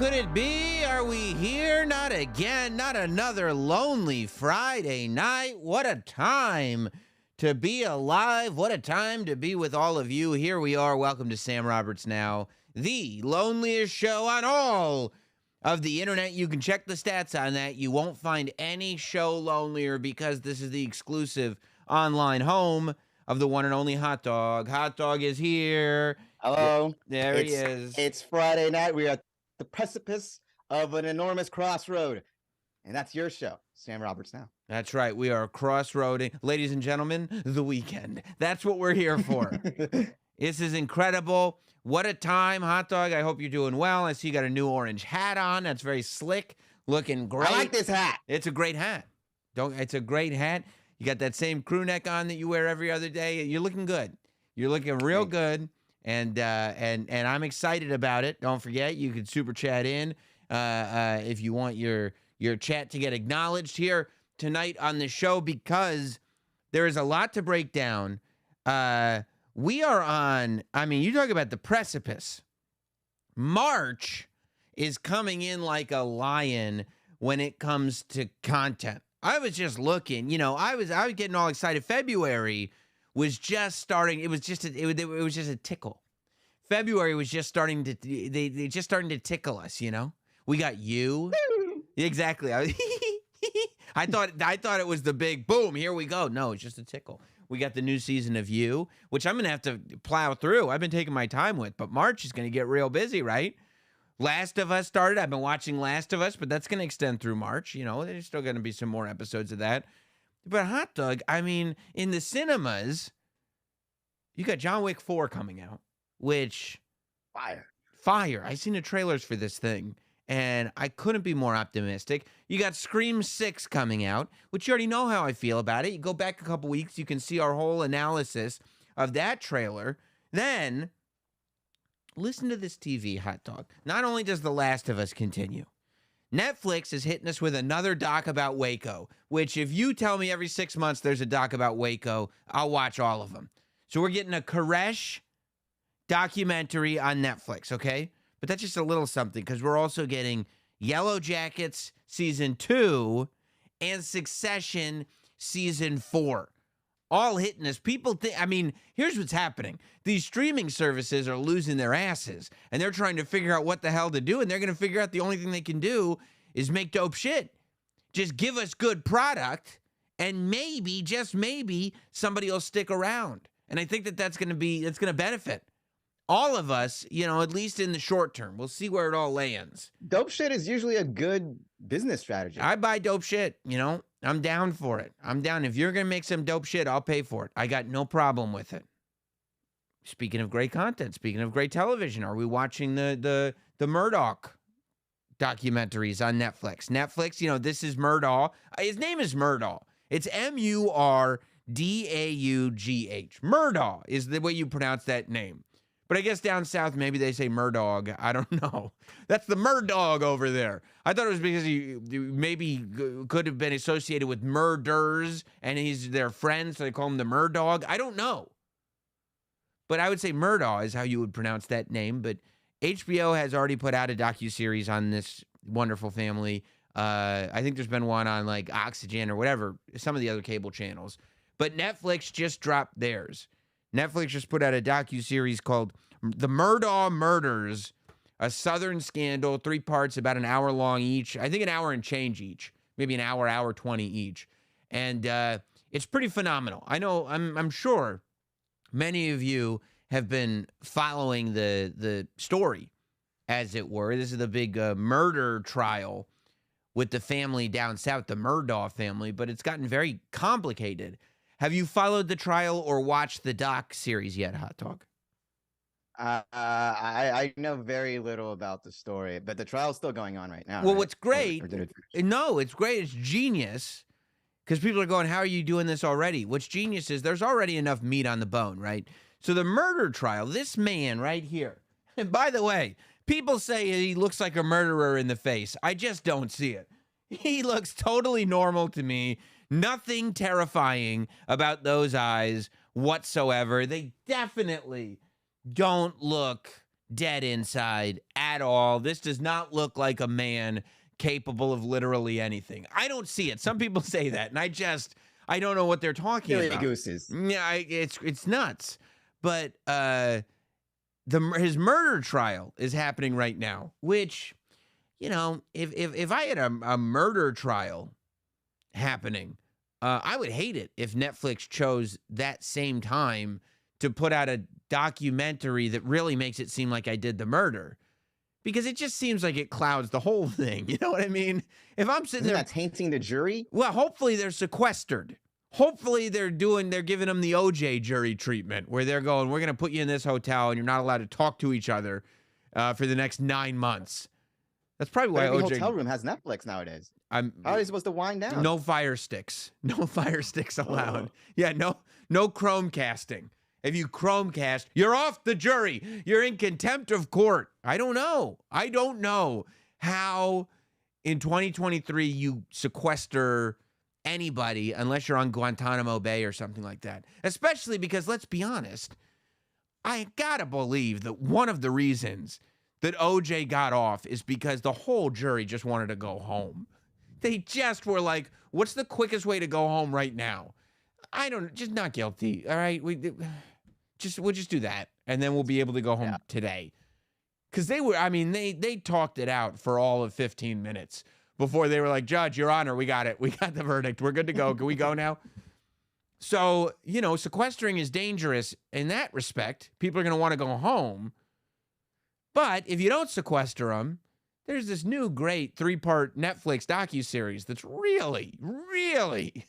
could it be? Are we here? Not again. Not another lonely Friday night. What a time to be alive. What a time to be with all of you. Here we are. Welcome to Sam Roberts Now, the loneliest show on all of the internet. You can check the stats on that. You won't find any show lonelier because this is the exclusive online home of the one and only Hot Dog. Hot Dog is here. Hello. There he is. It's Friday night. We are at the precipice of an enormous crossroad. And that's your show, Sam Roberts Now. That's right. We are crossroading. Ladies and gentlemen, the weekend. That's what we're here for. This is incredible. What a time, Hot Dog. I hope you're doing well. I see you got a new orange hat on. That's very slick. Looking great. I like this hat. It's a great hat. It's a great hat. You got that same crew neck on that you wear every other day. You're looking good. You're looking real good. And I'm excited about it. Don't forget, you can super chat in if you want your chat to get acknowledged here tonight on the show, because there is a lot to break down. We are on, you talk about the precipice. March is coming in like a lion when it comes to content. I was just looking, I was getting all excited. February was just starting. It was just a tickle. February was just starting to they just starting to tickle us. We got you. Exactly. I thought it was the big boom. Here we go. No, it's just a tickle. We got the new season of You, which I'm gonna have to plow through. I've been taking my time with, but March is gonna get real busy, right? Last of Us started. I've been watching Last of Us, but that's gonna extend through March. There's still gonna be some more episodes of that. But Hot Dog, in the cinemas, you got John Wick 4 coming out, which... Fire. I seen the trailers for this thing, and I couldn't be more optimistic. You got Scream 6 coming out, which you already know how I feel about it. You go back a couple weeks, you can see our whole analysis of that trailer. Then, listen to this TV, Hot Dog. Not only does The Last of Us continue, Netflix is hitting us with another doc about Waco, which if you tell me every 6 months there's a doc about Waco, I'll watch all of them. So we're getting a Koresh documentary on Netflix, okay? But that's just a little something, because we're also getting Yellow Jackets Season 2 and Succession Season 4. All hitting us. People think, here's what's happening. These streaming services are losing their asses, and they're trying to figure out what the hell to do, and they're going to figure out the only thing they can do is make dope shit. Just give us good product, and maybe, just maybe, somebody will stick around. And I think that's going to benefit all of us, at least in the short term. We'll see where it all lands. Dope shit is usually a good business strategy. I buy dope shit, I'm down for it. I'm down. If you're going to make some dope shit, I'll pay for it. I got no problem with it. Speaking of great content, speaking of great television, are we watching the Murdaugh documentaries on Netflix? Netflix, this is Murdaugh. His name is Murdaugh. It's Murdaugh. Murdaugh is the way you pronounce that name. But I guess down south, maybe they say Murdaugh. I don't know. That's the Murdaugh over there. I thought it was because he maybe could have been associated with murders and he's their friend, so they call him the Murdaugh. I don't know. But I would say Murdaugh is how you would pronounce that name. But HBO has already put out a docuseries on this wonderful family. I think there's been one on like Oxygen or whatever, some of the other cable channels. But Netflix just dropped theirs. Netflix just put out a docuseries called The Murdaugh Murders, a Southern Scandal, 3 parts, about an hour long each. I think an hour and change each, maybe an hour 20 each. And it's pretty phenomenal. I know, I'm sure many of you have been following the story, as it were. This is the big murder trial with the family down south, the Murdaugh family, but it's gotten very complicated. Have you followed the trial or watched the doc series yet, Hot Dog? I know very little about the story, but the trial's still going on right now. Well, right? what's great, No, it's great. It's genius, because people are going, how are you doing this already? What's genius is there's already enough meat on the bone, right? So the murder trial, this man right here, and by the way, people say he looks like a murderer in the face. I just don't see it. He looks totally normal to me. Nothing terrifying about those eyes whatsoever. They definitely don't look dead inside at all. This does not look like a man capable of literally anything. I don't see it. Some people say that, and I don't know what they're talking Silly about. gooses. Yeah, it's nuts. But his murder trial is happening right now, which, if I had a murder trial happening, I would hate it if Netflix chose that same time to put out a documentary that really makes it seem like I did the murder. Because it just seems like it clouds the whole thing. You know what I mean? If I'm sitting Isn't there that tainting the jury? well, hopefully they're sequestered. Hopefully they're giving them the OJ jury treatment where they're going, we're going to put you in this hotel and you're not allowed to talk to each other for the next 9 months. That's probably why Every OJ. hotel room has Netflix nowadays. How are they supposed to wind down? No fire sticks. No fire sticks allowed. Oh. Yeah, no Chromecasting. If you Chromecast, you're off the jury. You're in contempt of court. I don't know how in 2023 you sequester anybody unless you're on Guantanamo Bay or something like that. Especially because, let's be honest, I gotta believe that one of the reasons that OJ got off is because the whole jury just wanted to go home. They just were like, what's the quickest way to go home right now? Just not guilty. All right. We'll just do that. And then we'll be able to go home today. Because they talked it out for all of 15 minutes before they were like, Judge, Your Honor, we got it. We got the verdict. We're good to go. Can we go now? So, sequestering is dangerous in that respect. People are going to want to go home. But if you don't sequester them, there's this new great 3-part Netflix docuseries that's really, really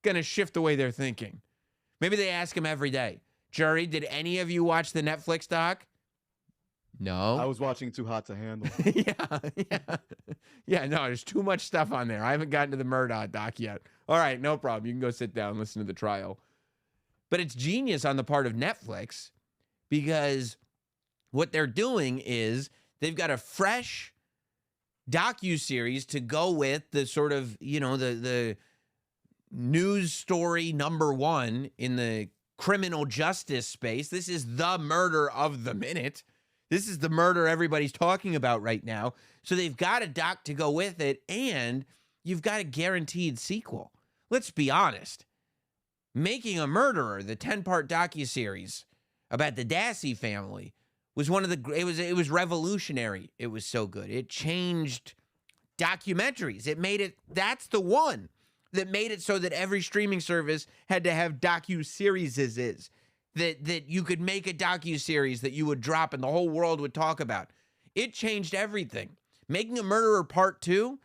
going to shift the way they're thinking. Maybe they ask him every day, jury, did any of you watch the Netflix doc? No. I was watching Too Hot to Handle. Yeah, no, there's too much stuff on there. I haven't gotten to the Murdaugh doc yet. All right, no problem. You can go sit down and listen to the trial. But it's genius on the part of Netflix because what they're doing is they've got a fresh docuseries to go with the sort of, the news story number one in the criminal justice space. This is the murder of the minute. This is the murder everybody's talking about right now. So they've got a doc to go with it, and you've got a guaranteed sequel. Let's be honest. Making a Murderer, the 10-part docuseries about the Dassey family, was it was revolutionary. It was so good. It changed documentaries. That's the one that made it so that every streaming service had to have docuseries. That you could make a docuseries that you would drop and the whole world would talk about. It changed everything. Making a Murderer Part 2,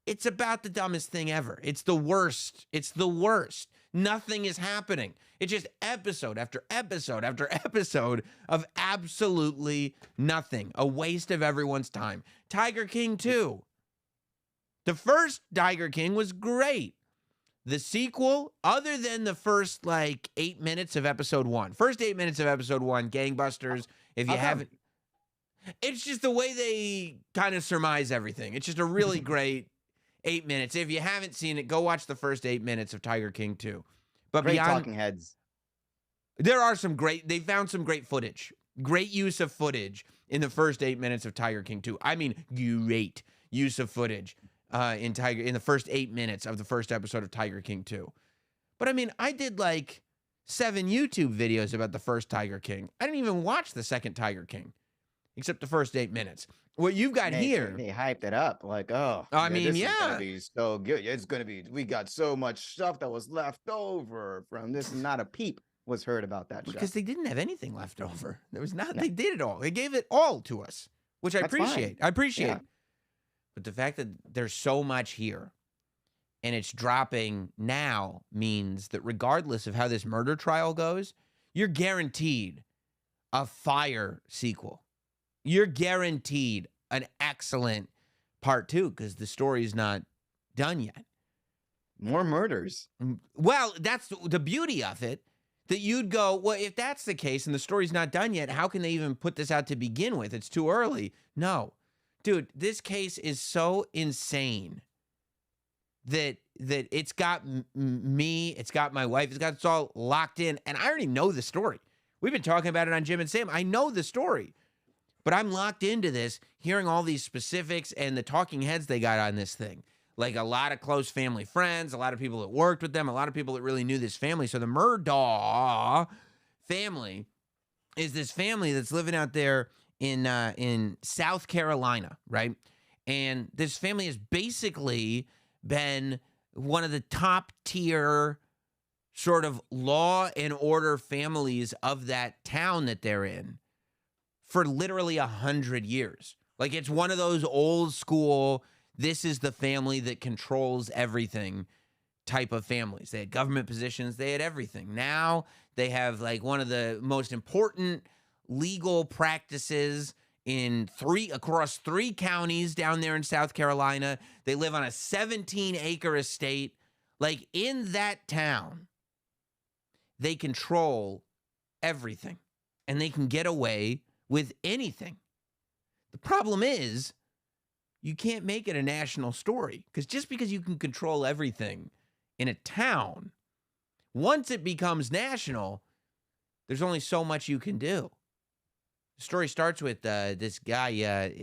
it's about the dumbest thing ever. It's the worst. It's the worst. Nothing is happening. It's just episode after episode after episode of absolutely nothing. A waste of everyone's time. Tiger King 2. The first Tiger King was great. The sequel, other than the first 8 minutes of episode 1. First 8 minutes of episode 1, gangbusters. If you haven't, it's just the way they kind of surmise everything. It's just a really great 8 minutes. If you haven't seen it, go watch the first 8 minutes of Tiger King 2. But great beyond talking heads. There are they found some great footage. Great use of footage in the first 8 minutes of Tiger King 2. I mean, great use of footage. In the first 8 minutes of the first episode of Tiger King 2. But I did 7 YouTube videos about the first Tiger King. I didn't even watch the second Tiger King, except the first 8 minutes. What you've got here, they hyped it up this is gonna be so good. It's gonna be. We got so much stuff that was left over from this. Not a peep was heard about that because show. they didn't have anything left over. There was not. No. They did it all. They gave it all to us, which I appreciate. I appreciate. Yeah. But the fact that there's so much here and it's dropping now means that regardless of how this murder trial goes, you're guaranteed a fire sequel. You're guaranteed an excellent part 2 because the story's not done yet. More murders. Well, that's the beauty of it, that you'd go, well, if that's the case and the story's not done yet, how can they even put this out to begin with? It's too early. No. Dude, this case is so insane that it's got me, it's got my wife, it's got us all locked in, and I already know the story. We've been talking about it on Jim and Sam. I know the story. But I'm locked into this, hearing all these specifics and the talking heads they got on this thing. Like a lot of close family friends, a lot of people that worked with them, a lot of people that really knew this family. So the Murdaugh family is this family that's living out there in South Carolina, right? And this family has basically been one of the top tier sort of law and order families of that town that they're in for literally 100 years. Like, it's one of those old school, this is the family that controls everything type of families. They had government positions, they had everything. Now they have like one of the most important legal practices across 3 counties down there in South Carolina. They live on a 17-acre estate. Like, in that town, they control everything and they can get away with anything. The problem is, you can't make it a national story, because just because you can control everything in a town, once it becomes national, there's only so much you can do. The story starts with this guy,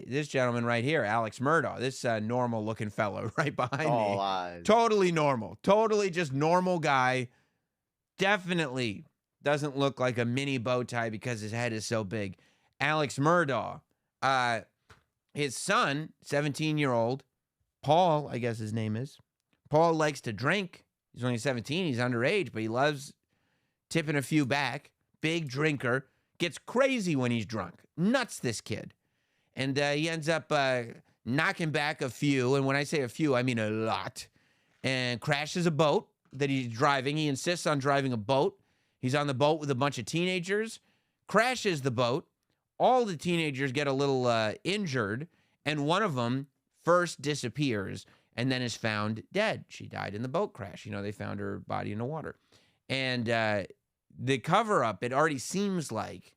this gentleman right here, Alex Murdaugh, this normal-looking fellow right behind me. Eyes. Totally normal. Totally just normal guy. Definitely doesn't look like a mini bow tie because his head is so big. Alex Murdaugh. His son, 17-year-old, Paul, I guess his name is. Paul likes to drink. He's only 17. He's underage, but he loves tipping a few back. Big drinker. Gets crazy when he's drunk. Nuts, this kid. And he ends up knocking back a few. And when I say a few, I mean a lot. And crashes a boat that he's driving. He insists on driving a boat. He's on the boat with a bunch of teenagers. Crashes the boat. All the teenagers get a little injured, and one of them first disappears and then is found dead. She died in the boat crash. You know, they found her body in the water. And the cover-up, it already seems like,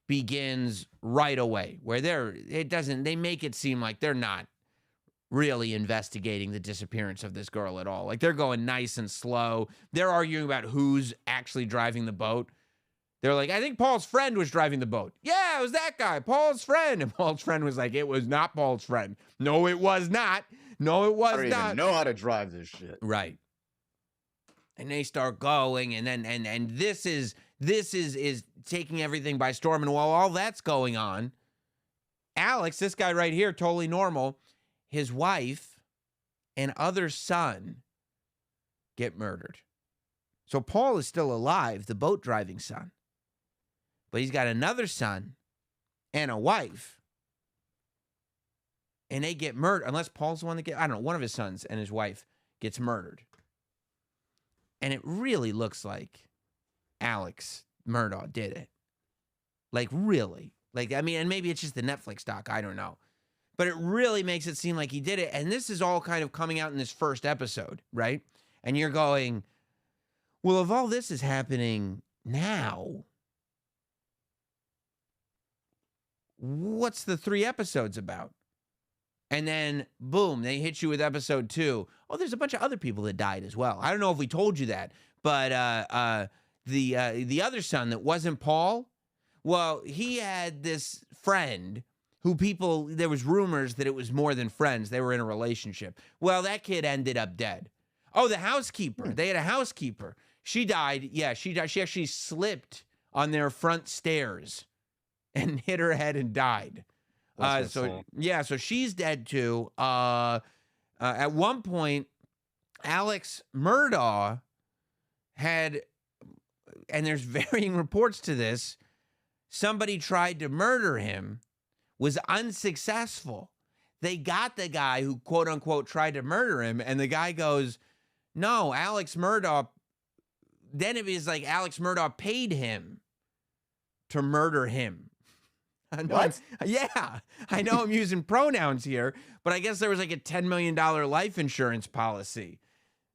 begins right away, where they make it seem like they're not really investigating the disappearance of this girl at all. Like, they're going nice and slow. They're arguing about who's actually driving the boat. They're like, I think Paul's friend was driving the boat. Yeah, it was that guy, Paul's friend. And Paul's friend was like, it was not Paul's friend. No, it was not. No, it was not. I don't even know how to drive this shit. Right. And they start going, and then and this is taking everything by storm. And while all that's going on, Alex, this guy right here, totally normal, his wife and other son get murdered. So Paul is still alive, the boat driving son. But he's got another son and a wife. And they get murdered, unless Paul's the one that I don't know, one of his sons and his wife gets murdered. And it really looks like Alex Murdaugh did it. Like, really. Like, I mean, and maybe it's just the Netflix doc, I don't know. But it really makes it seem like he did it. And this is all kind of coming out in this first episode, right? And you're going, well, if all this is happening now, what's the 3 episodes about? And then, boom, they hit you with episode 2. Oh, there's a bunch of other people that died as well. I don't know if we told you that, but the other son that wasn't Paul, well, he had this friend who there was rumors that it was more than friends. They were in a relationship. Well, that kid ended up dead. Oh, the housekeeper. They had a housekeeper. She died. Yeah, she died. She actually slipped on their front stairs and hit her head and died. So she's dead too. At one point, Alex Murdaugh had, and there's varying reports to this, somebody tried to murder him, was unsuccessful. They got the guy who, quote unquote, tried to murder him, and the guy goes, no, Alex Murdaugh, then it was like Alex Murdaugh paid him to murder him. What? Yeah, I know I'm using pronouns here, but I guess there was like a $10 million life insurance policy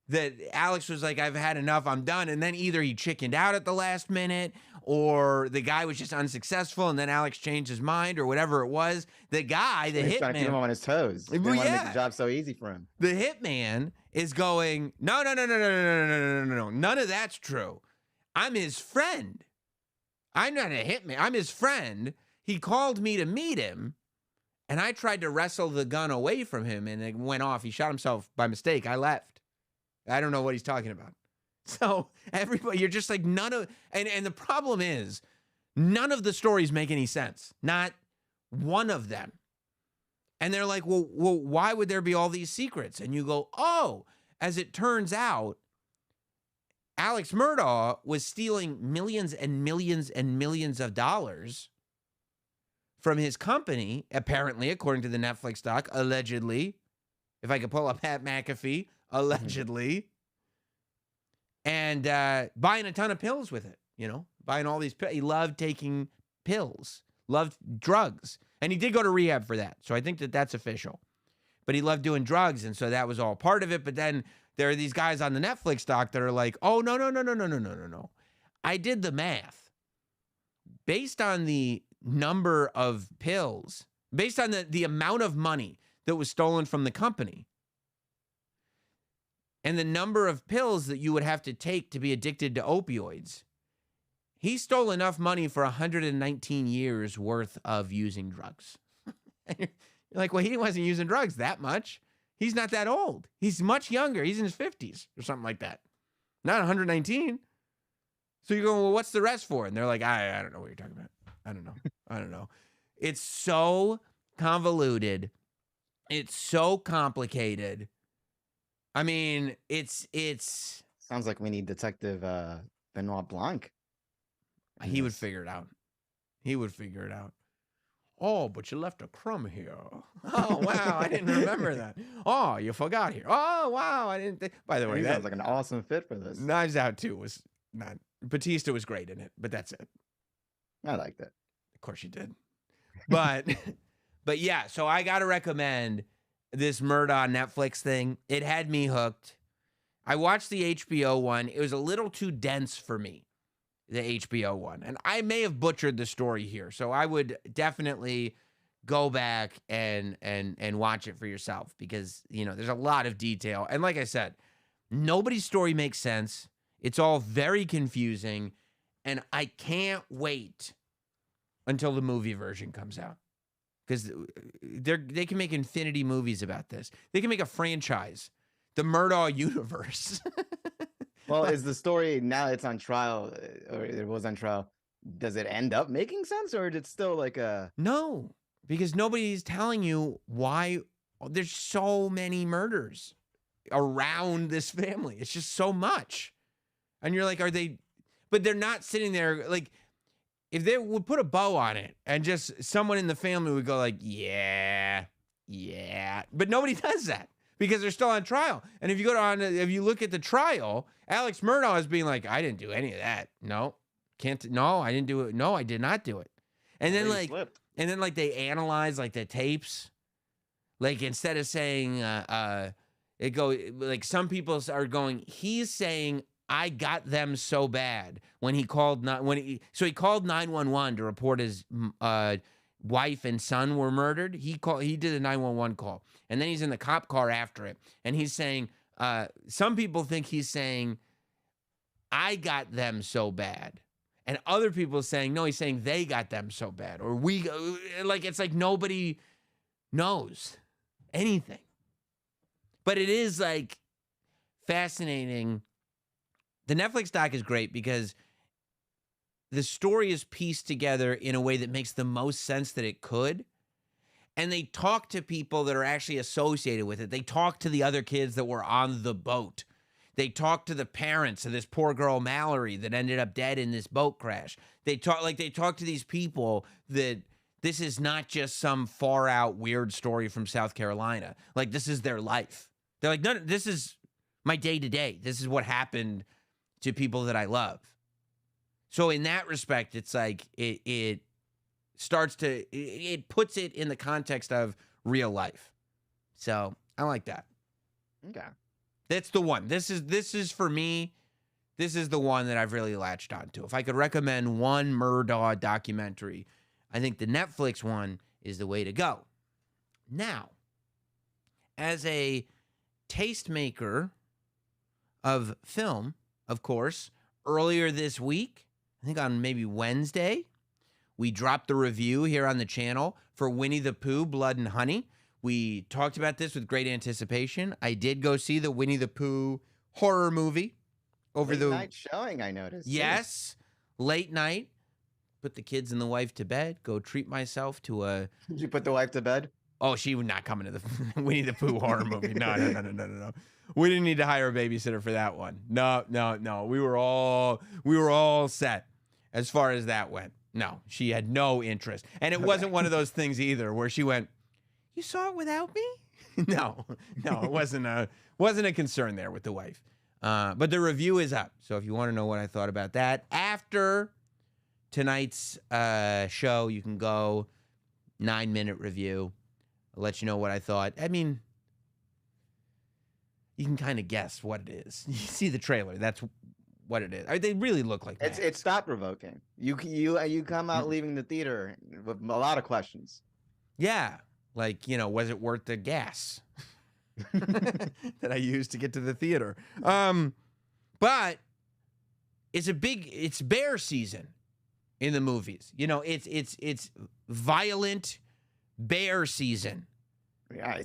that Alex was like, I've had enough, I'm done. And then either he chickened out at the last minute, or the guy was just unsuccessful, and then Alex changed his mind, or whatever it was. The guy, the hitman, trying to keep him on his toes. They want to make the job so easy for him. The hitman is going, no, none of that's true. I'm his friend. I'm not a hitman. I'm his friend. he called me to meet him, and I tried to wrestle the gun away from him, and it went off. He shot himself by mistake. I left. I don't know what he's talking about. So everybody, you're just like none of, and the problem is, none of the stories make any sense. Not one of them. And they're like, well, why would there be all these secrets? And you go, oh, as it turns out, Alex Murdaugh was stealing millions and millions and millions of dollars from his company, apparently, according to the Netflix doc, allegedly. If I could pull up Pat McAfee, allegedly. And buying a ton of pills with it, you know, buying all these pills. He loved taking pills, loved drugs. And he did go to rehab for that. So I think that that's official. But he loved doing drugs, and so that was all part of it. But then there are these guys on the Netflix doc that are like, oh, no. I did the math. Based on the number of pills, based on the amount of money that was stolen from the company, and the number of pills that you would have to take to be addicted to opioids, he stole enough money for 119 years worth of using drugs. And you're like, well, he wasn't using drugs that much. He's not that old. He's much younger. He's in his 50s or something like that. Not 119. So you're going, well, what's the rest for? And they're like, I don't know what you're talking about. I don't know. It's so convoluted. It's so complicated. I mean, it's sounds like we need Detective Benoit Blanc. He would figure it out. He would figure it out. Oh, but you left a crumb here. Oh, wow, I didn't remember that. Oh, you forgot here. Oh, wow, I didn't think. By the way, that sounds like an awesome fit for this. Knives Out 2 was not. Batista was great in it, but that's it. I liked it. Of course you did. But yeah, so I got to recommend this Murdaugh Netflix thing. It had me hooked. I watched the HBO one. It was a little too dense for me, the HBO one. And I may have butchered the story here. So I would definitely go back and watch it for yourself because, you know, there's a lot of detail. And like I said, nobody's story makes sense. It's all very confusing. And I can't wait until the movie version comes out. Because they can make infinity movies about this. They can make a franchise. The Murdaugh universe. Well, is the story, now it's on trial, or it was on trial, does it end up making sense, or is it still like a... No, because nobody's telling you why there's so many murders around this family. It's just so much. And you're like, are they... But they're not sitting there, like, if they would put a bow on it, and just someone in the family would go like, yeah. But nobody does that. Because they're still on trial. And if you if you look at the trial, Alex Murdaugh is being like, I didn't do any of that. No, I didn't do it. No, I did not do it. And then they analyze like the tapes. Like instead of saying, some people are going, he's saying, I got them so bad when he called, he called 911 to report his wife and son were murdered. He did a 911 call. And then he's in the cop car after it. And he's saying, some people think he's saying, I got them so bad. And other people are saying, no, he's saying they got them so bad. Or it's like nobody knows anything. But it is like fascinating. The Netflix doc is great because the story is pieced together in a way that makes the most sense that it could. And they talk to people that are actually associated with it. They talk to the other kids that were on the boat. They talk to the parents of this poor girl, Mallory, that ended up dead in this boat crash. They talk to these people that this is not just some far out weird story from South Carolina. Like, this is their life. They're like, no, this is my day to day. This is what happened to people that I love. So in that respect, it's like it puts it in the context of real life. So I like that. Okay. That's the one. This is for me, this is the one that I've really latched onto. If I could recommend one Murdaugh documentary, I think the Netflix one is the way to go. Now, as a tastemaker of film, of course, earlier this week, I think on maybe Wednesday, we dropped the review here on the channel for Winnie the Pooh, Blood and Honey. We talked about this with great anticipation. I did go see the Winnie the Pooh horror movie over late the night showing, I noticed. Yes, late night. Put the kids and the wife to bed. Go treat myself to a. Did you put the wife to bed? Oh, she would not come into the Winnie the Pooh horror movie. No. We didn't need to hire a babysitter for that one. No. We were all set as far as that went. No, she had no interest, and it wasn't one of those things either where she went, "You saw it without me?" No, it wasn't a concern there with the wife. But the review is up, so if you want to know what I thought about that after tonight's show, you can go 9-minute review. I'll let you know what I thought. I mean, you can kind of guess what it is. You see the trailer. That's what it is. They really look like that. It's thought provoking. You come out leaving the theater with a lot of questions. Yeah, like, was it worth the gas that I used to get to the theater? But it's bear season in the movies. It's violent bear season. Yeah,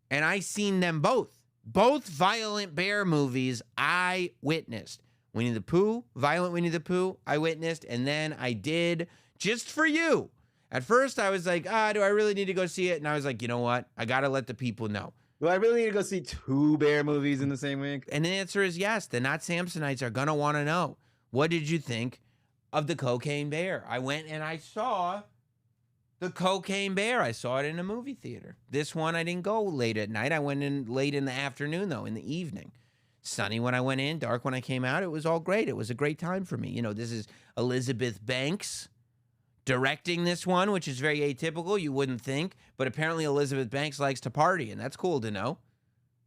and I seen them both. Both violent bear movies I witnessed. Winnie the Pooh, Violent Winnie the Pooh, I witnessed, and then I did Just for You. At first, I was like, do I really need to go see it? And I was like, you know what? I got to let the people know. Do I really need to go see 2 bear movies in the same week? And the answer is yes. The Not Samsonites are going to want to know. What did you think of the Cocaine Bear? I went and I saw the Cocaine Bear. I saw it in a movie theater. This one, I didn't go late at night. I went in late in the afternoon, though, in the evening. Sunny when I went in, dark when I came out. It was all great. It was a great time for me. This is Elizabeth Banks directing this one, which is very atypical. You wouldn't think. But apparently Elizabeth Banks likes to party, and that's cool to know,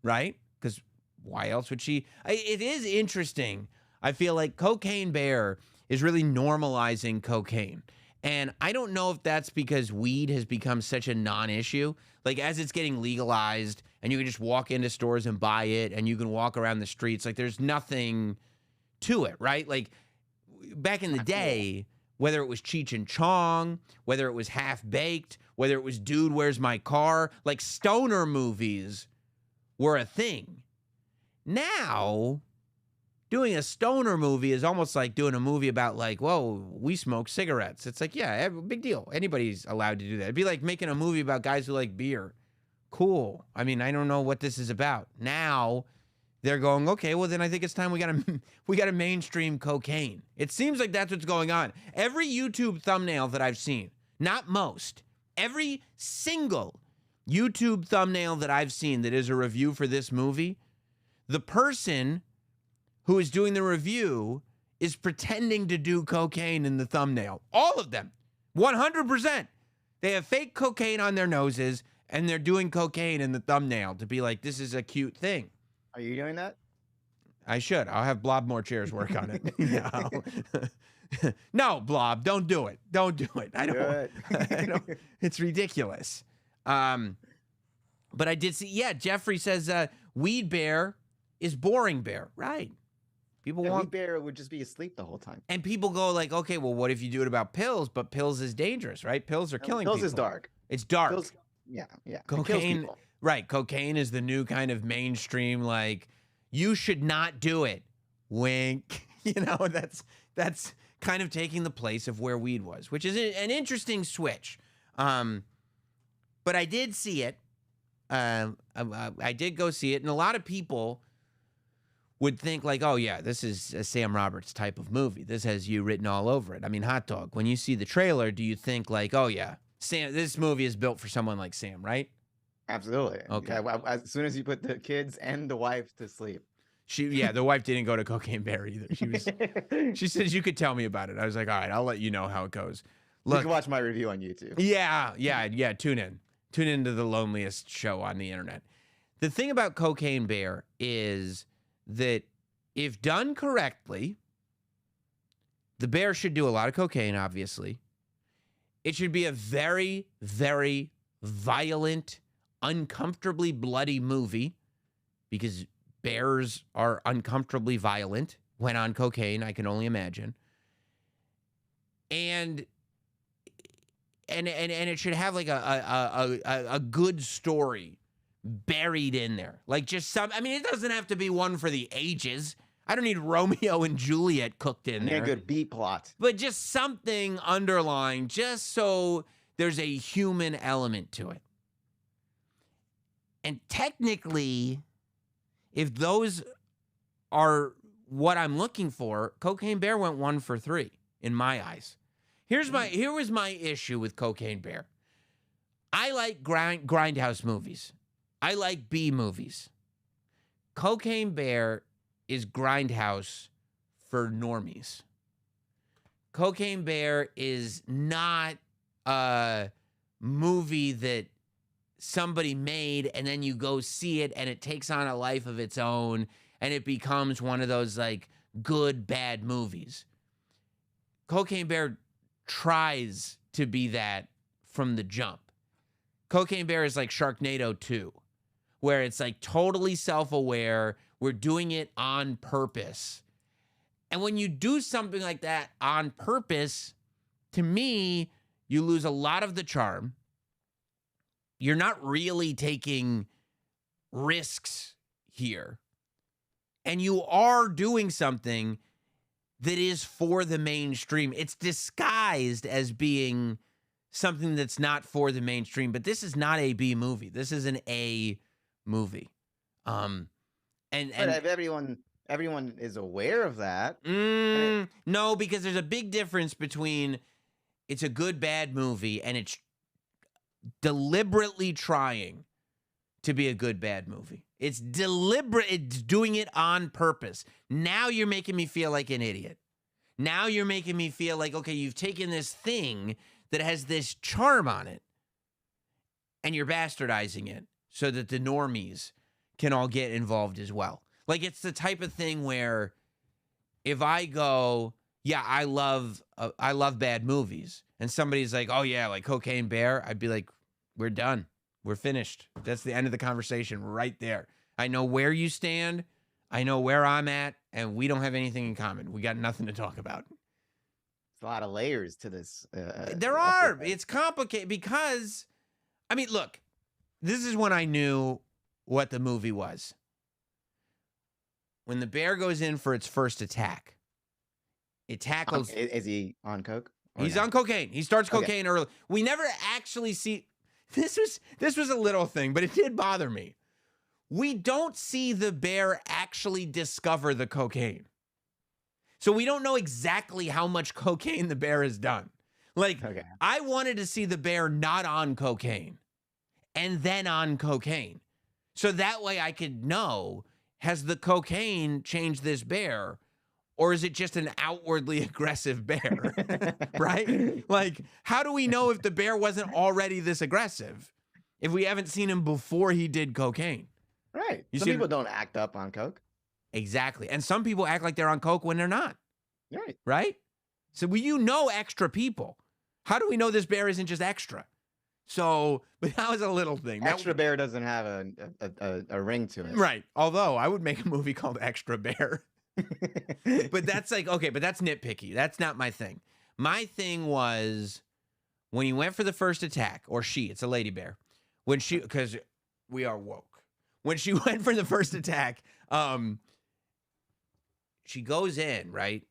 right? Because why else would she? It is interesting. I feel like Cocaine Bear is really normalizing cocaine. And I don't know if that's because weed has become such a non-issue. Like, as it's getting legalized and you can just walk into stores and buy it and you can walk around the streets, like, there's nothing to it, right? Like, back in the day, whether it was Cheech and Chong, whether it was Half Baked, whether it was Dude, Where's My Car, like, stoner movies were a thing. Now, doing a stoner movie is almost like doing a movie about, like, whoa, we smoke cigarettes. It's like, yeah, big deal. Anybody's allowed to do that. It'd be like making a movie about guys who like beer. Cool. I mean, I don't know what this is about. Now they're going, okay, well, then I think it's time we gotta mainstream cocaine. It seems like that's what's going on. Every YouTube thumbnail that I've seen, not most, every single YouTube thumbnail that I've seen that is a review for this movie, the person who is doing the review is pretending to do cocaine in the thumbnail. All of them. 100%. They have fake cocaine on their noses, and they're doing cocaine in the thumbnail to be like, this is a cute thing. Are you doing that? I should. I'll have Blob More Chairs work on it. No, Blob, don't do it. Don't do it. I don't. It's ridiculous. But I did see, Jeffrey says Weed Bear is boring bear. Right. Weed Bear would just be asleep the whole time. And people go like, okay, well, what if you do it about pills? But pills is dangerous, right? Pills are killing people. Pills is dark. It's dark. Pills, yeah. Cocaine, right. Cocaine is the new kind of mainstream, like, you should not do it. Wink. That's kind of taking the place of where weed was, which is an interesting switch. But I did see it. I did go see it. And a lot of people would think like, oh, yeah, this is a Sam Roberts type of movie. This has you written all over it. I mean, hot dog, when you see the trailer, do you think like, oh, yeah, Sam, this movie is built for someone like Sam, right? Absolutely. Okay. Yeah, as soon as you put the kids and the wife to sleep. The wife didn't go to Cocaine Bear either. She says, you could tell me about it. I was like, all right, I'll let you know how it goes. Look, you can watch my review on YouTube. Yeah. Tune in. Tune into the loneliest show on the internet. The thing about Cocaine Bear is that if done correctly, the bear should do a lot of cocaine, obviously. It should be a very, very violent, uncomfortably bloody movie, because bears are uncomfortably violent when on cocaine, I can only imagine. And and it should have like a good story buried in there. Like just some, I mean, it doesn't have to be one for the ages. I don't need Romeo and Juliet cooked in there. A good B plot. But just something underlying, just so there's a human element to it. And technically, if those are what I'm looking for, Cocaine Bear went 1 for 3 in my eyes. Here was my issue with Cocaine Bear. I like grindhouse movies. I like B movies. Cocaine Bear is grindhouse for normies. Cocaine Bear is not a movie that somebody made and then you go see it and it takes on a life of its own and it becomes one of those like good, bad movies. Cocaine Bear tries to be that from the jump. Cocaine Bear is like Sharknado 2, where it's like totally self-aware. We're doing it on purpose. And when you do something like that on purpose, to me, you lose a lot of the charm. You're not really taking risks here. And you are doing something that is for the mainstream. It's disguised as being something that's not for the mainstream, but this is not a B movie. This is an A movie. And but everyone is aware of that. No, because there's a big difference between it's a good, bad movie and it's deliberately trying to be a good, bad movie. It's deliberate. It's doing it on purpose. Now you're making me feel like an idiot. Now you're making me feel like, okay, you've taken this thing that has this charm on it and you're bastardizing it so that the normies can all get involved as well. Like, it's the type of thing where if I go, yeah, I love bad movies, and somebody's like, oh yeah, like Cocaine Bear, I'd be like, we're done. We're finished. That's the end of the conversation right there. I know where you stand. I know where I'm at, and we don't have anything in common. We got nothing to talk about. It's a lot of layers to this. There are. It's complicated because, I mean, look, this is when I knew what the movie was. When the bear goes in for its first attack, it tackles. Is he on coke? He's on cocaine. He starts cocaine early. We never actually see. This was a little thing, but it did bother me. We don't see the bear actually discover the cocaine. So we don't know exactly how much cocaine the bear has done. Like, I wanted to see the bear not on cocaine and then on cocaine. So that way I could know, has the cocaine changed this bear, or is it just an outwardly aggressive bear? Right? Like, how do we know if the bear wasn't already this aggressive if we haven't seen him before he did cocaine? Right. Some people don't act up on coke. Exactly. And some people act like they're on coke when they're not. Right. Right? So extra people. How do we know this bear isn't just extra? So, but that was a little thing. Extra Bear doesn't have a ring to it. Right. Although I would make a movie called Extra Bear. But that's like, okay, but that's nitpicky. That's not my thing. My thing was when he went for the first attack, or it's a lady bear. Because we are woke. When she went for the first attack, she goes in, right,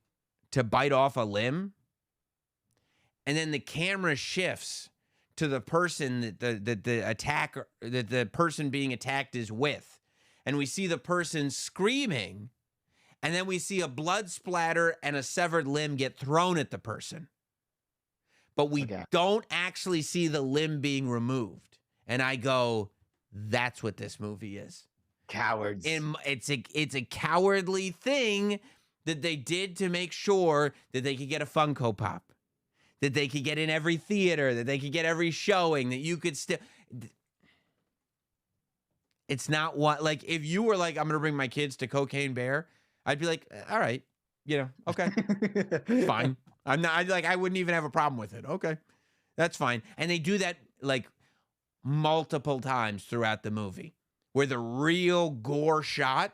to bite off a limb. And then the camera shifts to the person that the person being attacked is with. And we see the person screaming, and then we see a blood splatter and a severed limb get thrown at the person. But we don't actually see the limb being removed. And I go, that's what this movie is. Cowards. It's a cowardly thing that they did to make sure that they could get a Funko Pop, that they could get in every theater, that they could get every showing, that you could still. It's not what, like, if you were like, I'm going to bring my kids to Cocaine Bear, I'd be like, all right, okay, fine. I wouldn't even have a problem with it. Okay, that's fine. And they do that like multiple times throughout the movie where the real gore shot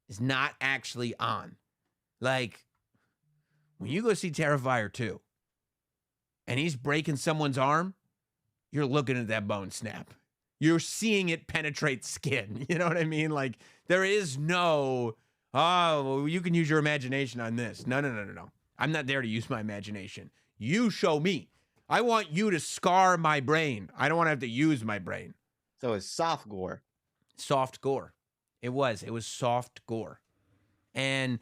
is not actually on. Like when you go see Terrifier 2, and he's breaking someone's arm, you're looking at that bone snap. You're seeing it penetrate skin. You know what I mean? Like, there is no, oh, well, you can use your imagination on this. No. I'm not there to use my imagination. You show me. I want you to scar my brain. I don't want to have to use my brain. So it's soft gore. Soft gore. It was soft gore. And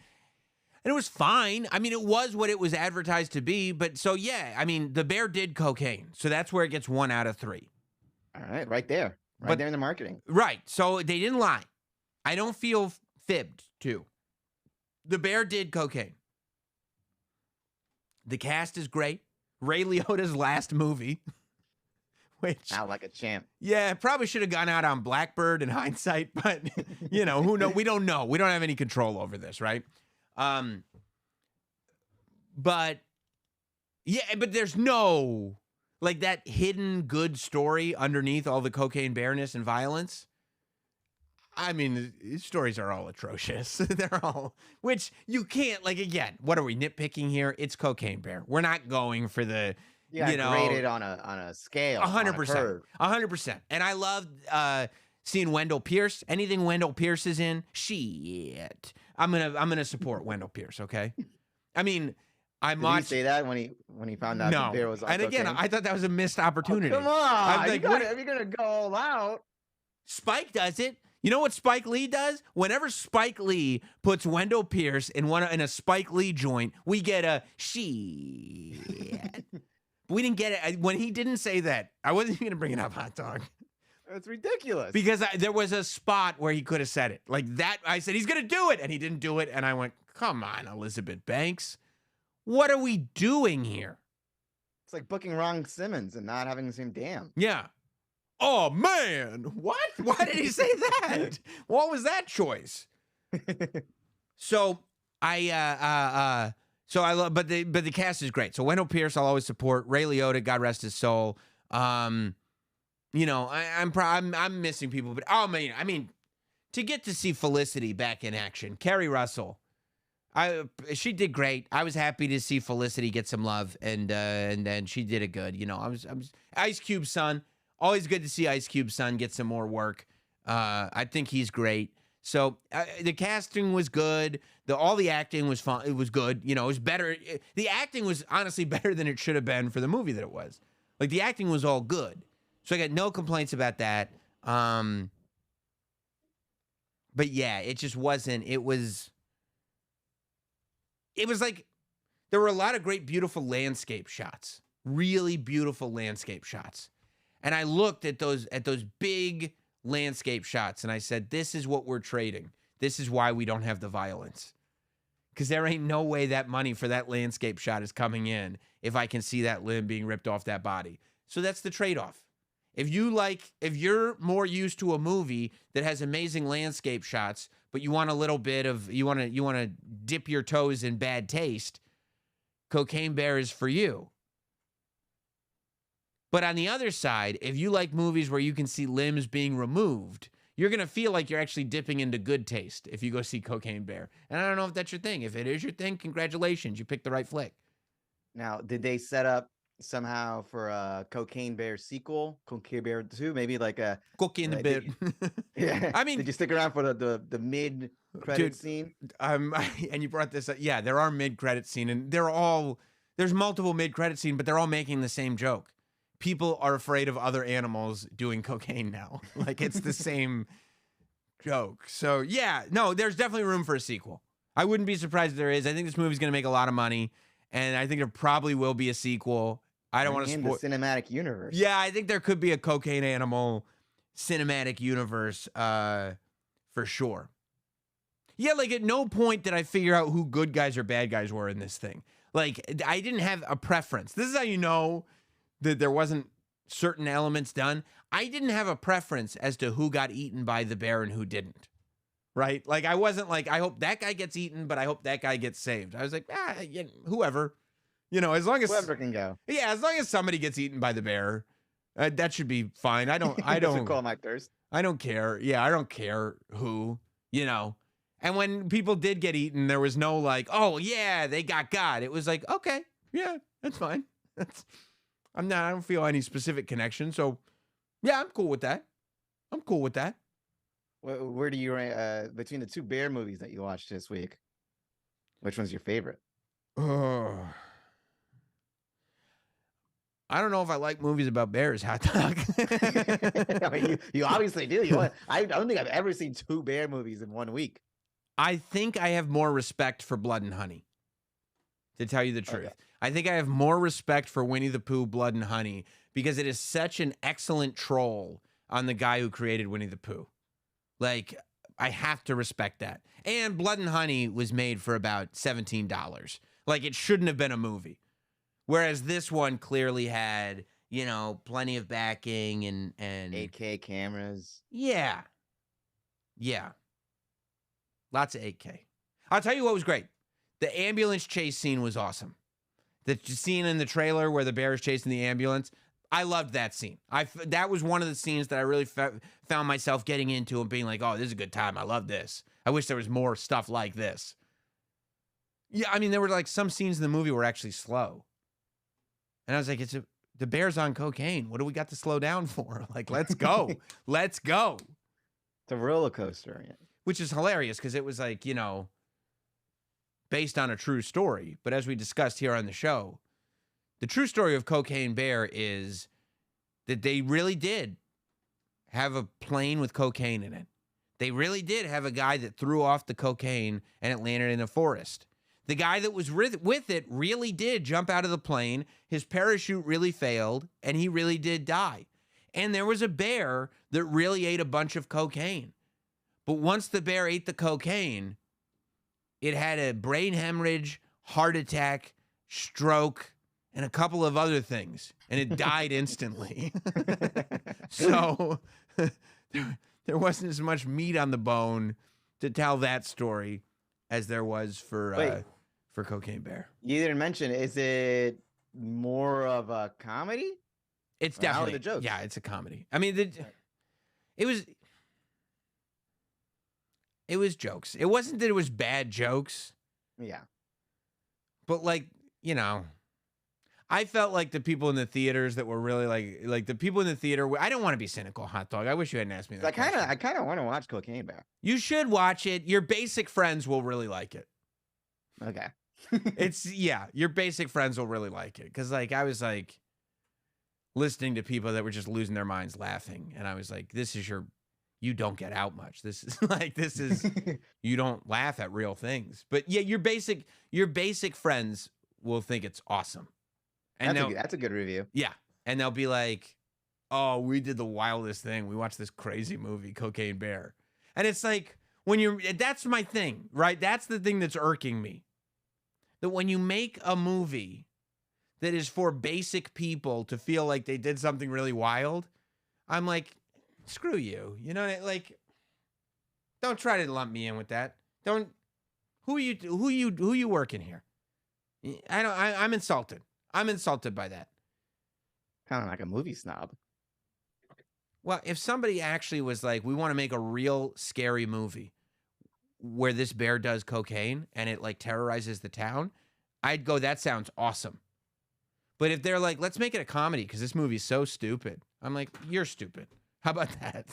it was fine. I mean, it was what it was advertised to be. But so, yeah, I mean, the bear did cocaine. So that's where it gets 1 out of 3. All right, right there. Right there in the marketing. Right. So they didn't lie. I don't feel fibbed, too. The bear did cocaine. The cast is great. Ray Liotta's last movie. Which, out like a champ. Yeah, probably should have gone out on Blackbird in hindsight, but you know, who knows? We don't know. We don't have any control over this, right? But yeah, but there's no like that hidden good story underneath all the cocaine bareness and violence. I mean, the stories are all atrocious. They're all, which you can't, like, again, what are we nitpicking here? It's Cocaine Bear. We're not going for the, you know, graded on a scale. 100%. 100%. And I loved seeing Wendell Pierce. Anything Wendell Pierce is in, shit. I'm gonna support Wendell Pierce, okay? I mean, Did he say that when he found out the bear was on cocaine? Again, I thought that was a missed opportunity. Oh, come on. Like, if you're gonna go all out. Spike does it. You know what Spike Lee does? Whenever Spike Lee puts Wendell Pierce in a Spike Lee joint, we get a shit. We didn't get it. When he didn't say that, I wasn't even going to bring it up, Hot Dog. That's ridiculous. Because there was a spot where he could have said it. Like that, I said, he's going to do it. And he didn't do it. And I went, come on, Elizabeth Banks. What are we doing here? It's like booking Ron Simmons and not having the same damn. Yeah. Oh, man. What? Why did he say that? What was that choice? So I love, but the cast is great. So Wendell Pierce, I'll always support. Ray Liotta, God rest his soul. You know, I'm missing people, but oh man, I mean, to get to see Felicity back in action, Kerry Russell, she did great. I was happy to see Felicity get some love, and then she did it good. You know, I was Ice Cube's son. Always good to see Ice Cube's son get some more work. I think he's great. So the casting was good. All the acting was fun. It was good. You know, it was better. The acting was honestly better than it should have been for the movie that it was. Like, the acting was all good. So I got no complaints about that. But yeah, it just wasn't. It was like there were a lot of great, beautiful landscape shots. Really beautiful landscape shots. And I looked at those big landscape shots and I said, this is what we're trading. This is why we don't have the violence. Because there ain't no way that money for that landscape shot is coming in if I can see that limb being ripped off that body. So that's the trade-off. If you're more used to a movie that has amazing landscape shots, but you want a little bit of, you want to dip your toes in bad taste, Cocaine Bear is for you. But on the other side, if you like movies where you can see limbs being removed, you're going to feel like you're actually dipping into good taste if you go see Cocaine Bear. And I don't know if that's your thing. If it is your thing, congratulations. You picked the right flick. Now, did they set up somehow for a Cocaine Bear sequel? Cocaine Bear 2? Maybe like a... Cocaine Bear. Yeah. I mean... Did you stick around for the mid-credit scene? And you brought this up. Yeah, there are mid-credit scene. And there's multiple mid-credit scene, but they're all making the same joke. People are afraid of other animals doing cocaine now. Like, it's the same joke. So, yeah, no, there's definitely room for a sequel. I wouldn't be surprised if there is. I think this movie's going to make a lot of money, and I think there probably will be a sequel. I don't want to spoil the cinematic universe. Yeah, I think there could be a cocaine animal cinematic universe for sure. Yeah, like, at no point did I figure out who good guys or bad guys were in this thing. Like, I didn't have a preference. This is how you know that there wasn't certain elements done. I didn't have a preference as to who got eaten by the bear and who didn't, right? Like, I wasn't like, I hope that guy gets eaten, but I hope that guy gets saved. I was like, yeah, whoever, you know, as long as whoever can go. Yeah, as long as somebody gets eaten by the bear, that should be fine. I don't call my thirst. I don't care. Yeah, I don't care who, you know. And when people did get eaten, there was no like, oh yeah, they got God. It was like, okay, yeah, that's fine. I don't feel any specific connection. So, yeah, I'm cool with that. Where do you rank between the two bear movies that you watched this week? Which one's your favorite? I don't know if I like movies about bears, Hot Dog. I mean, you obviously do. I don't think I've ever seen two bear movies in 1 week. I think I have more respect for Blood and Honey, to tell you the truth. Okay. I think I have more respect for Winnie the Pooh, Blood and Honey, because it is such an excellent troll on the guy who created Winnie the Pooh. Like, I have to respect that. And Blood and Honey was made for about $17. Like, it shouldn't have been a movie. Whereas this one clearly had, plenty of backing and 8K cameras. Yeah. Yeah. Lots of 8K. I'll tell you what was great. The ambulance chase scene was awesome. The scene in the trailer where the bear is chasing the ambulance, I loved that scene. That was one of the scenes that I really found myself getting into and being like, oh, this is a good time. I love this. I wish there was more stuff like this. Yeah, I mean, there were like some scenes in the movie were actually slow. And I was like, the bear's on cocaine. What do we got to slow down for? Like, let's go. Let's go. It's a roller coaster. Yeah. Which is hilarious because it was like, based on a true story. But as we discussed here on the show, the true story of Cocaine Bear is that they really did have a plane with cocaine in it. They really did have a guy that threw off the cocaine and it landed in a forest. The guy that was with it really did jump out of the plane. His parachute really failed, and he really did die. And there was a bear that really ate a bunch of cocaine. But once the bear ate the cocaine, it had a brain hemorrhage, heart attack, stroke, and a couple of other things. And it died instantly. So there wasn't as much meat on the bone to tell that story as there was for Cocaine Bear. You didn't mention, is it more of a comedy? It's definitely the jokes. Yeah, it's a comedy. I mean, it was jokes. It wasn't that it was bad jokes. Yeah. But I felt like the people in the theaters that were really like the people in the theater. I don't want to be cynical, Hot Dog. I wish you hadn't asked me that. I kind of want to watch Cocaine Bear. You should watch it. Your basic friends will really like it. Okay. Your basic friends will really like it. Because I was listening to people that were just losing their minds laughing. And I was like, you don't get out much. This is you don't laugh at real things. But yeah, your basic friends will think it's awesome. And that's a good review. Yeah. And they'll be like, oh, we did the wildest thing. We watched this crazy movie, Cocaine Bear. And it's like, that's my thing, right? That's the thing that's irking me. That when you make a movie that is for basic people to feel like they did something really wild, I'm like, screw you. Don't try to lump me in with that. Who are you working here? I'm insulted. I'm insulted by that. Kind of like a movie snob. Well, if somebody actually was like, we want to make a real scary movie where this bear does cocaine and it terrorizes the town, I'd go, that sounds awesome. But if they're like, let's make it a comedy because this movie's so stupid, I'm like, you're stupid. How about that?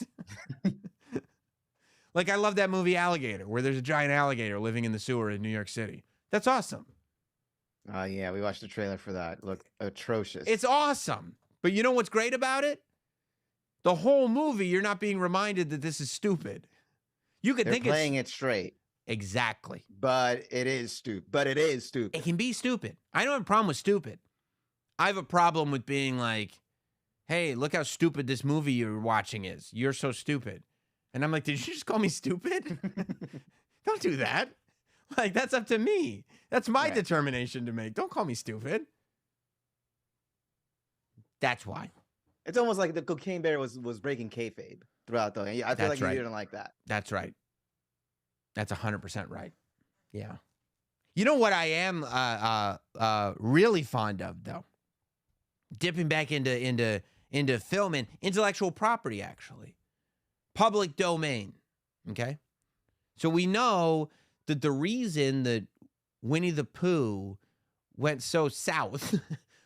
I love that movie Alligator, where there's a giant alligator living in the sewer in New York City. That's awesome. Yeah, we watched the trailer for that. Looked atrocious. It's awesome. But you know what's great about it? The whole movie, you're not being reminded that this is stupid. You could think playing it straight. Exactly. But it is stupid. It can be stupid. I don't have a problem with stupid. I have a problem with being like, hey, look how stupid this movie you're watching is. You're so stupid. And I'm like, did you just call me stupid? Don't do that. That's up to me. That's my determination to make. Don't call me stupid. That's why. It's almost like the Cocaine Bear was breaking kayfabe throughout, though. I feel like you didn't like that. That's right. That's 100% right. Yeah. You know what I am really fond of, though? Dipping back into film and intellectual property, actually. Public domain. Okay? So we know that the reason that Winnie the Pooh went so south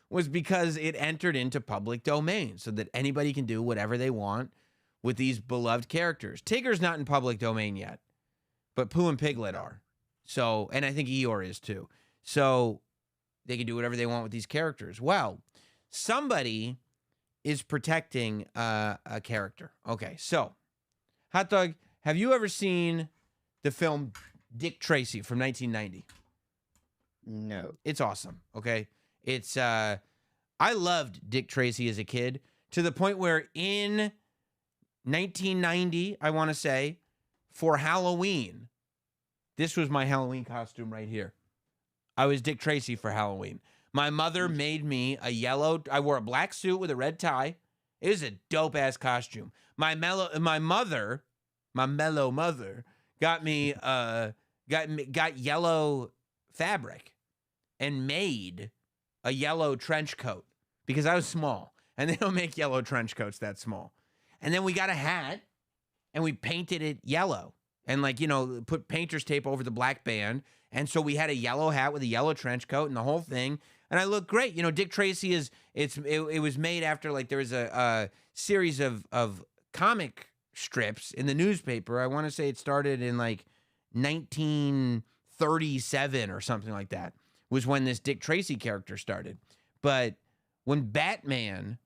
was because it entered into public domain so that anybody can do whatever they want with these beloved characters. Tigger's not in public domain yet, but Pooh and Piglet are. So, and I think Eeyore is too. So they can do whatever they want with these characters. Well, somebody is protecting a character. Okay, so, Hot Dog, have you ever seen the film Dick Tracy from 1990? No. It's awesome, okay? It's, I loved Dick Tracy as a kid to the point where in 1990, I want to say, for Halloween, this was my Halloween costume right here. I was Dick Tracy for Halloween. My mother made me I wore a black suit with a red tie. It was a dope-ass costume. My mellow mother got me, got yellow fabric and made a yellow trench coat because I was small and they don't make yellow trench coats that small. And then we got a hat and we painted it yellow and put painter's tape over the black band. And so we had a yellow hat with a yellow trench coat and the whole thing. And I looked great. Dick Tracy it was made after there was a series of comic strips in the newspaper. I want to say it started in 1937 or something like that was when this Dick Tracy character started. But when Batman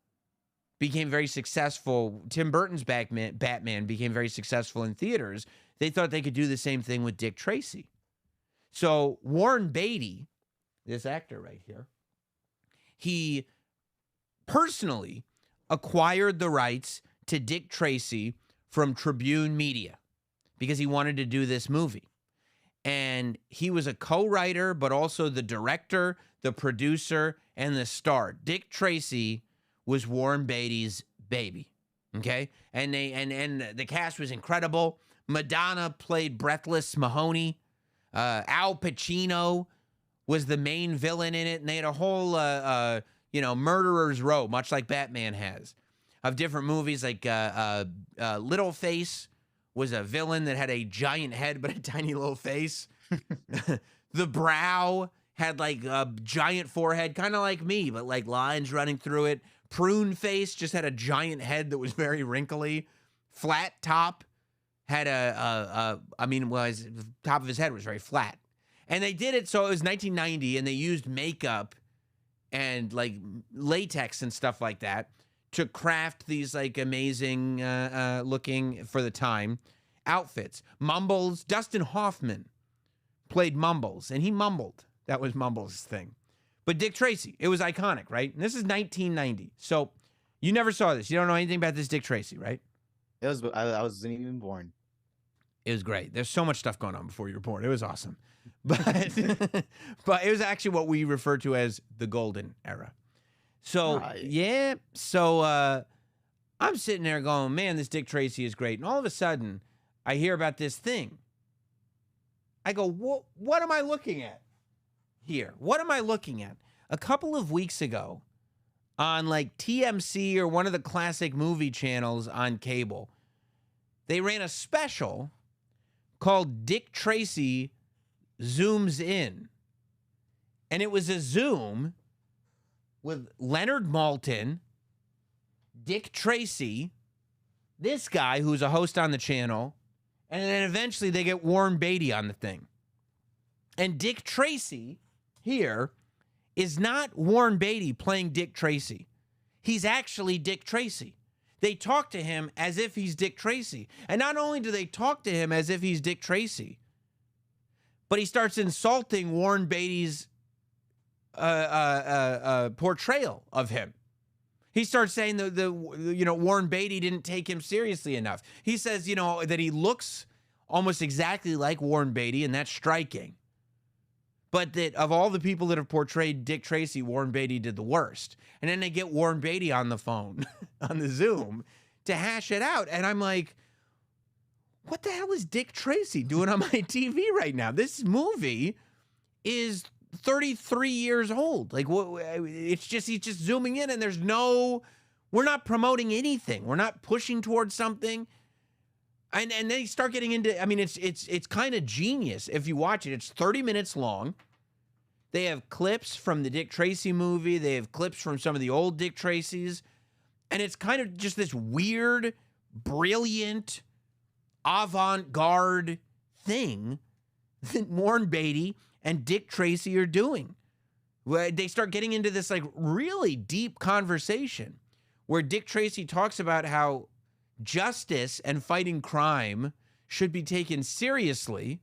became very successful, Tim Burton's Batman became very successful in theaters, they thought they could do the same thing with Dick Tracy. So Warren Beatty, this actor right here, he personally acquired the rights to Dick Tracy from Tribune Media because he wanted to do this movie. And he was a co-writer, but also the director, the producer, and the star. Dick Tracy was Warren Beatty's baby, okay? And the cast was incredible. Madonna played Breathless Mahoney. Al Pacino was the main villain in it, and they had a whole, murderer's row, much like Batman has, of different movies. Little Face was a villain that had a giant head but a tiny little face. The Brow had a giant forehead, kind of like me, but lines running through it. Prune Face just had a giant head that was very wrinkly. Flat Top had the top of his head was very flat. And they did it so it was 1990, and they used makeup and latex and stuff like that to craft these amazing looking for the time outfits. Mumbles, Dustin Hoffman played Mumbles, and he mumbled. That was Mumbles' thing. But Dick Tracy, it was iconic, right? And this is 1990. So you never saw this. You don't know anything about this Dick Tracy, right? I wasn't even born. It was great. There's so much stuff going on before you were born. It was awesome. But but it was actually what we refer to as the golden era. So, yeah. So I'm sitting there going, man, this Dick Tracy is great. And all of a sudden, I hear about this thing. I go, what am I looking at here? What am I looking at? A couple of weeks ago on TMC or one of the classic movie channels on cable, they ran a special called Dick Tracy Zooms In. And it was a Zoom with Leonard Maltin, Dick Tracy, this guy who's a host on the channel, and then eventually they get Warren Beatty on the thing. And Dick Tracy here is not Warren Beatty playing Dick Tracy. He's actually Dick Tracy. They talk to him as if he's Dick Tracy. And not only do they talk to him as if he's Dick Tracy, but he starts insulting Warren Beatty's portrayal of him. He starts saying Warren Beatty didn't take him seriously enough. He says, that he looks almost exactly like Warren Beatty, and that's striking. But that of all the people that have portrayed Dick Tracy, Warren Beatty did the worst. And then they get Warren Beatty on the phone, on the Zoom, to hash it out. And I'm like, what the hell is Dick Tracy doing on my TV right now? This movie is 33 years old. It's just, he's just zooming in, and we're not promoting anything. We're not pushing towards something. And they start getting into, it's kind of genius if you watch it. It's 30 minutes long. They have clips from the Dick Tracy movie. They have clips from some of the old Dick Tracys. And it's kind of just this weird, brilliant, avant-garde thing that Warren Beatty and Dick Tracy are doing. Where they start getting into this like really deep conversation where Dick Tracy talks about how justice and fighting crime should be taken seriously,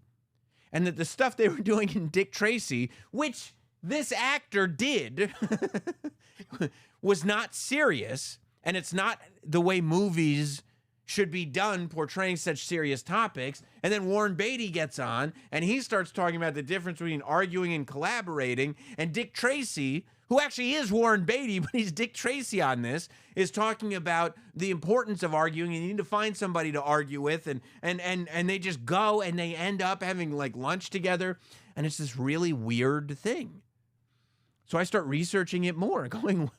and that the stuff they were doing in Dick Tracy, which this actor did, was not serious, and it's not the way movies should be done portraying such serious topics. And then Warren Beatty gets on, and he starts talking about the difference between arguing and collaborating, and Dick Tracy, who actually is Warren Beatty, but he's Dick Tracy on this, is talking about the importance of arguing, and you need to find somebody to argue with, and they just go and they end up having like lunch together, and it's this really weird thing. So I start researching it more, going,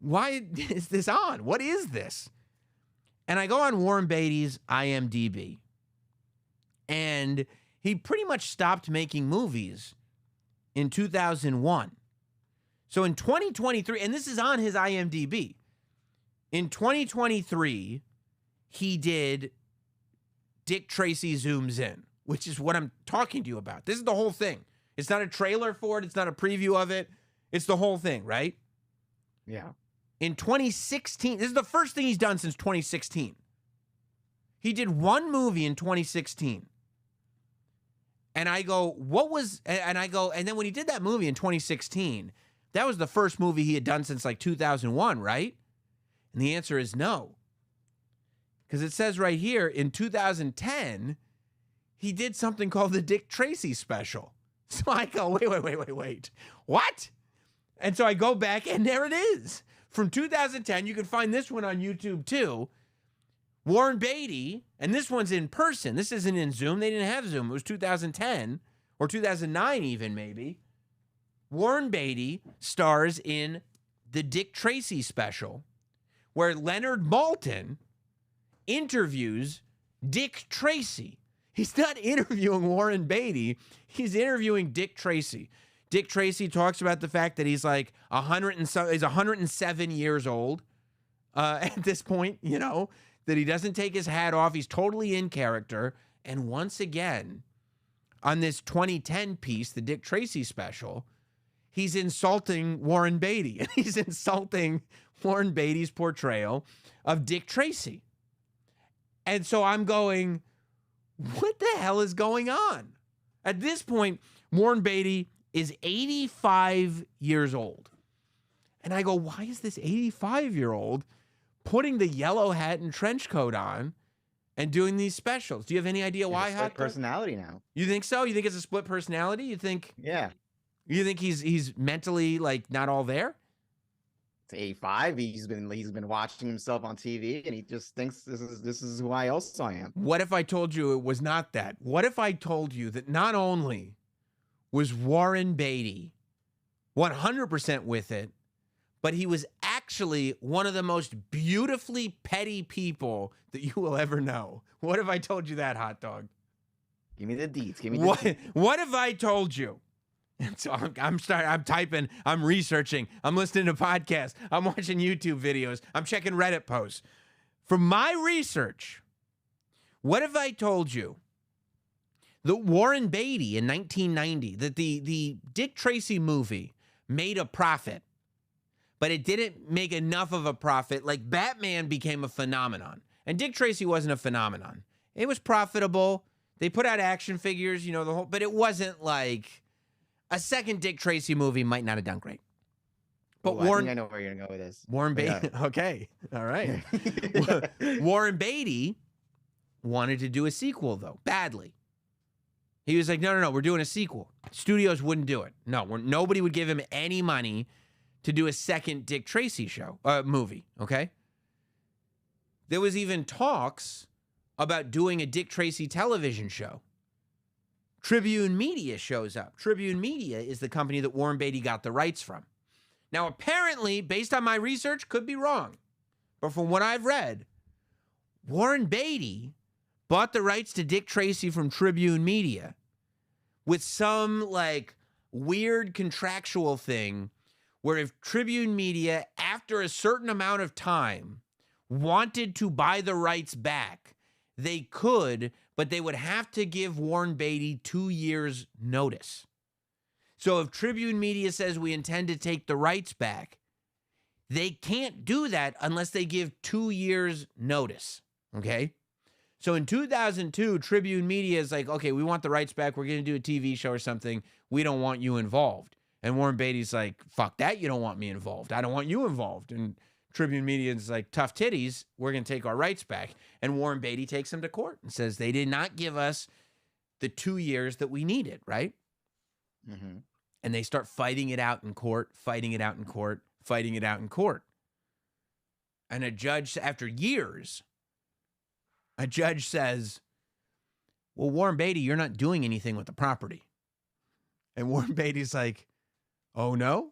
why is this on? What is this? And I go on Warren Beatty's IMDb, and he pretty much stopped making movies in 2001. So in 2023, and this is on his IMDb, in 2023, he did Dick Tracy Zooms In, which is what I'm talking to you about. This is the whole thing. It's not a trailer for it. It's not a preview of it. It's the whole thing, right? Yeah. In 2016, this is the first thing he's done since 2016. He did one movie in 2016. And I go, and then when he did that movie in 2016, that was the first movie he had done since like 2001, right? And the answer is no. Because it says right here, in 2010, he did something called the Dick Tracy special. So I go, wait. What? And so I go back, and there it is. From 2010, you can find this one on YouTube too. Warren Beatty, and this one's in person. This isn't in Zoom. They didn't have Zoom. It was 2010 or 2009 even maybe. Warren Beatty stars in the Dick Tracy special, where Leonard Maltin interviews Dick Tracy. He's not interviewing Warren Beatty. He's interviewing Dick Tracy. Dick Tracy talks about the fact that he's like 107 years old at this point, you know, that he doesn't take his hat off. He's totally in character. And once again, on this 2010 piece, the Dick Tracy special, he's insulting Warren Beatty. And he's insulting Warren Beatty's portrayal of Dick Tracy. And so I'm going, what the hell is going on? At this point, Warren Beatty is 85 years old. And I go, why is this 85-year-old putting the yellow hat and trench coat on and doing these specials? Do you have any idea why? Split personality now. You think so? You think it's a split personality? You think? Yeah. You think he's mentally like not all there? It's 85. He's been watching himself on TV, and he just thinks this is who I also am. What if I told you it was not that? What if I told you that not only was Warren Beatty 100% with it, but he was actually one of the most beautifully petty people that you will ever know? What if I told you that, hot dog? Give me the deets. Give me the deets. What if I told you? And so I'm typing, I'm researching, I'm listening to podcasts, I'm watching YouTube videos, I'm checking Reddit posts. From my research, what if I told you that Warren Beatty in 1990, that the Dick Tracy movie made a profit, but it didn't make enough of a profit? Like Batman became a phenomenon, and Dick Tracy wasn't a phenomenon. It was profitable. They put out action figures, you know, the whole, but it wasn't like a second Dick Tracy movie might not have done great. But Warren, I think I know where you're gonna go with this. Warren Beatty, okay, all right. Warren Beatty wanted to do a sequel though, badly. He was like, no, we're doing a sequel. Studios wouldn't do it. No, nobody would give him any money to do a second Dick Tracy movie, okay? There was even talks about doing a Dick Tracy television show. Tribune Media shows up. Tribune Media is the company that Warren Beatty got the rights from. Now, apparently, based on my research, could be wrong, but from what I've read, Warren Beatty bought the rights to Dick Tracy from Tribune Media with some like weird contractual thing where if Tribune Media, after a certain amount of time, wanted to buy the rights back, they could, but they would have to give Warren Beatty 2 years notice. So if Tribune Media says we intend to take the rights back, they can't do that unless they give 2 years notice, okay? So in 2002, Tribune Media is like, okay, we want the rights back. We're going to do a TV show or something. We don't want you involved. And Warren Beatty's like, fuck that. You don't want me involved. I don't want you involved. And Tribune Media is like, tough titties. We're going to take our rights back. And Warren Beatty takes him to court and says they did not give us the 2 years that we needed, right? Mm-hmm. And they start fighting it out in court, fighting it out in court, fighting it out in court. And a judge, after years, a judge says, well, Warren Beatty, you're not doing anything with the property. And Warren Beatty's like, oh, no?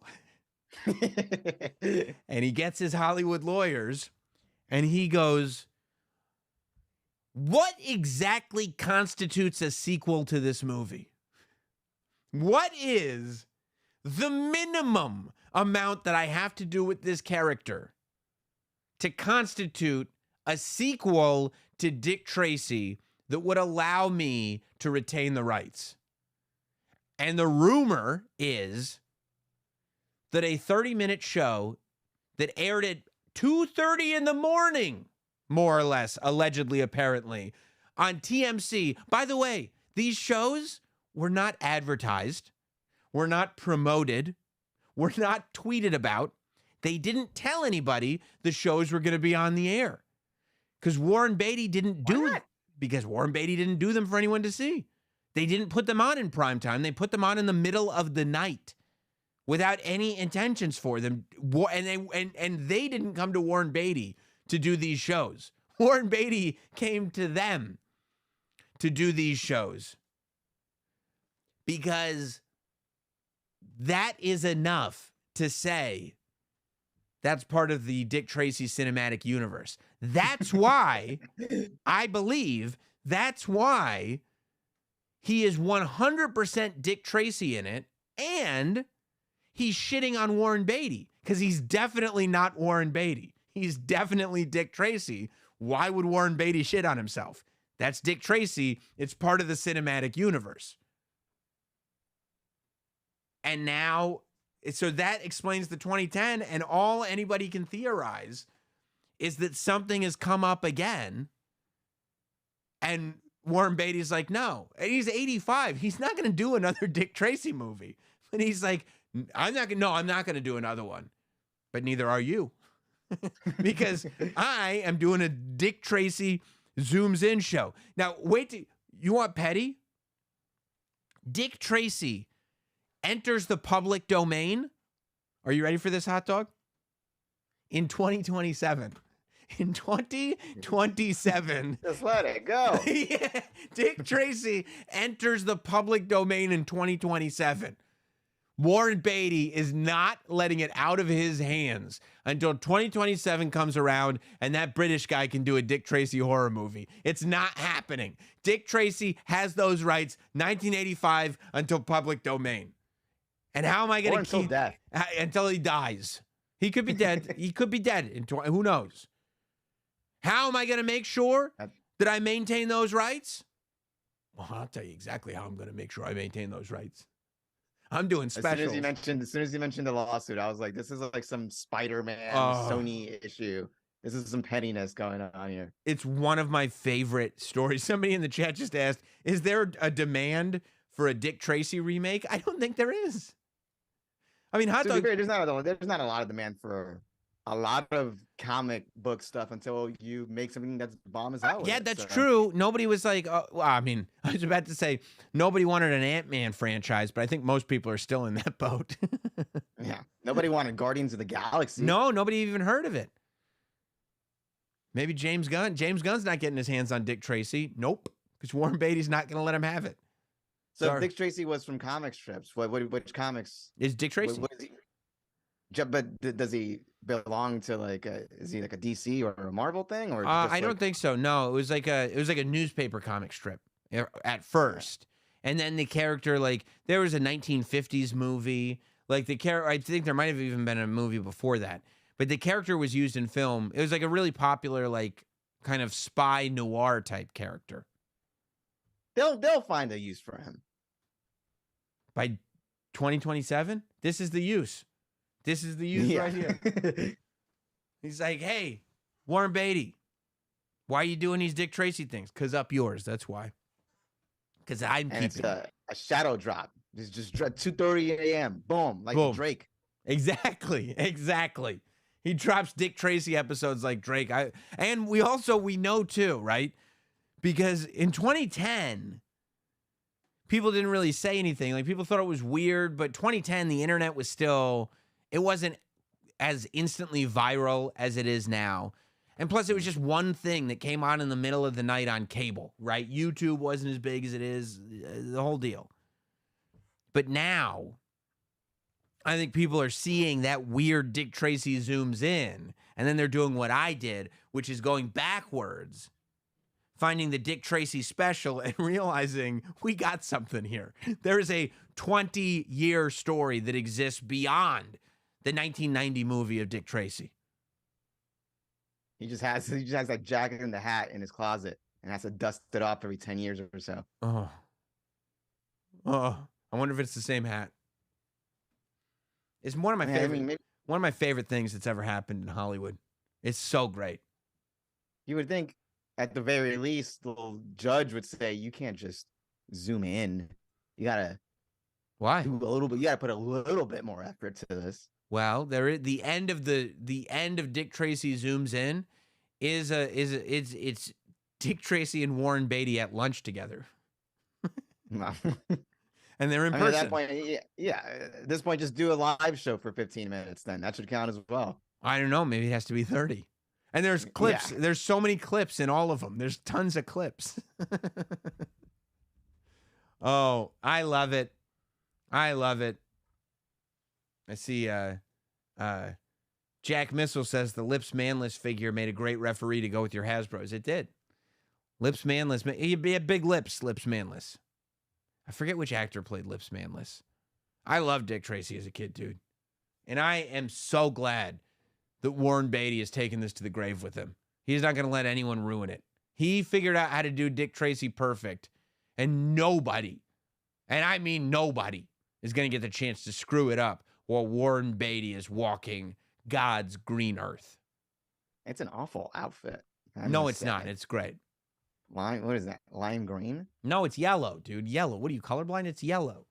And he gets his Hollywood lawyers and he goes, what exactly constitutes a sequel to this movie? What is the minimum amount that I have to do with this character to constitute a sequel to Dick Tracy that would allow me to retain the rights? And the rumor is that a 30-minute show that aired at 2:30 in the morning, more or less, allegedly, apparently, on TMC. By the way, these shows were not advertised, were not promoted, were not tweeted about. They didn't tell anybody the shows were going to be on the air because Warren Beatty didn't do it. Because Warren Beatty didn't do them for anyone to see. They didn't put them on in prime time. They put them on in the middle of the night without any intentions for them. And they didn't come to Warren Beatty to do these shows. Warren Beatty came to them to do these shows because that is enough to say that's part of the Dick Tracy cinematic universe. That's why I believe that's why he is 100% Dick Tracy in it, and he's shitting on Warren Beatty because he's definitely not Warren Beatty. He's definitely Dick Tracy. Why would Warren Beatty shit on himself? That's Dick Tracy. It's part of the cinematic universe. And now, so that explains the 2010, and all anybody can theorize is that something has come up again, and Warren Beatty's like, no. And he's 85. He's not going to do another Dick Tracy movie. And he's like, I'm not going to do another one. But neither are you. Because I am doing a Dick Tracy Zooms In show. Now, you want petty? Dick Tracy enters the public domain. Are you ready for this, hot dog? In 2027. In 2027. Just let it go. Yeah, Dick Tracy enters the public domain in 2027. Warren Beatty is not letting it out of his hands until 2027 comes around and that British guy can do a Dick Tracy horror movie. It's not happening. Dick Tracy has those rights 1985 until public domain. And how am I going to keep death? Until he dies. He could be dead. He could be dead. Who knows? How am I going to make sure that I maintain those rights? Well, I'll tell you exactly how I'm going to make sure I maintain those rights. I'm doing specials. As soon as you mentioned the lawsuit, I was like, this is like some Spider-Man Sony issue. This is some pettiness going on here. It's one of my favorite stories. Somebody in the chat just asked, is there a demand for a Dick Tracy remake? I don't think there is. I mean, hot dog. There's not a lot of demand for a lot of comic book stuff until you make something that's bomb as hell. Yeah, that's true. Nobody was like, well, I mean, I was about to say nobody wanted an Ant-Man franchise, but I think most people are still in that boat. Yeah, nobody wanted Guardians of the Galaxy. No, nobody even heard of it. Maybe James Gunn. James Gunn's not getting his hands on Dick Tracy. Nope, because Warren Beatty's not going to let him have it. So Dick Tracy was from comic strips. Which comics is Dick Tracy? What is he? But does he belong to is he like a DC or a Marvel thing, or I don't think so. No, it was like a newspaper comic strip at first, And then the character, like, there was a 1950s movie. Like, the character, I think there might have even been a movie before that. But the character was used in film. It was like a really popular, like, kind of spy noir type character. They'll find a use for him. By 2027? This is the use. This is the use right here. He's like, hey, Warren Beatty, why are you doing these Dick Tracy things? Because up yours. That's why. Because I'm keeping it's a shadow drop. It's just 2:30 a.m. Boom, like Boom. Drake. Exactly. He drops Dick Tracy episodes like Drake. And we know too, right? Because in 2010, people didn't really say anything. Like, people thought it was weird, but 2010, the internet was still, it wasn't as instantly viral as it is now. And plus, it was just one thing that came on in the middle of the night on cable, right? YouTube wasn't as big as it is, the whole deal. But now, I think people are seeing that weird Dick Tracy zooms in, and then they're doing what I did, which is going backwards, finding the Dick Tracy special and realizing we got something here. There is a 20-year story that exists beyond the 1990 movie of Dick Tracy. He just has that jacket and the hat in his closet and has to dust it off every 10 years or so. Oh, I wonder if it's the same hat. It's one of my one of my favorite things that's ever happened in Hollywood. It's so great. You would think, at the very least, the judge would say, you can't just zoom in. You gotta do a little bit. You gotta put a little bit more effort to this. Well, there is the end of Dick Tracy zooms in it's Dick Tracy and Warren Beatty at lunch together. And they're in person. At that point, at this point, just do a live show for 15 minutes. Then that should count as well. I don't know. Maybe it has to be 30. And there's clips. Yeah. There's so many clips in all of them. There's tons of clips. Oh, I love it. I see Jack Missile says the Lips Manless figure made a great referee to go with your Hasbros. It did. Lips Manless. He had big lips, Lips Manless. I forget which actor played Lips Manless. I loved Dick Tracy as a kid, dude. And I am so glad that Warren Beatty has taken this to the grave with him. He's not going to let anyone ruin it. He figured out how to do Dick Tracy perfect. And nobody, and I mean nobody, is going to get the chance to screw it up while Warren Beatty is walking God's green earth. It's an awful outfit. No, it's not. It's great. What is that? Lime green? No, it's yellow, dude. Yellow. What are you, colorblind? It's yellow.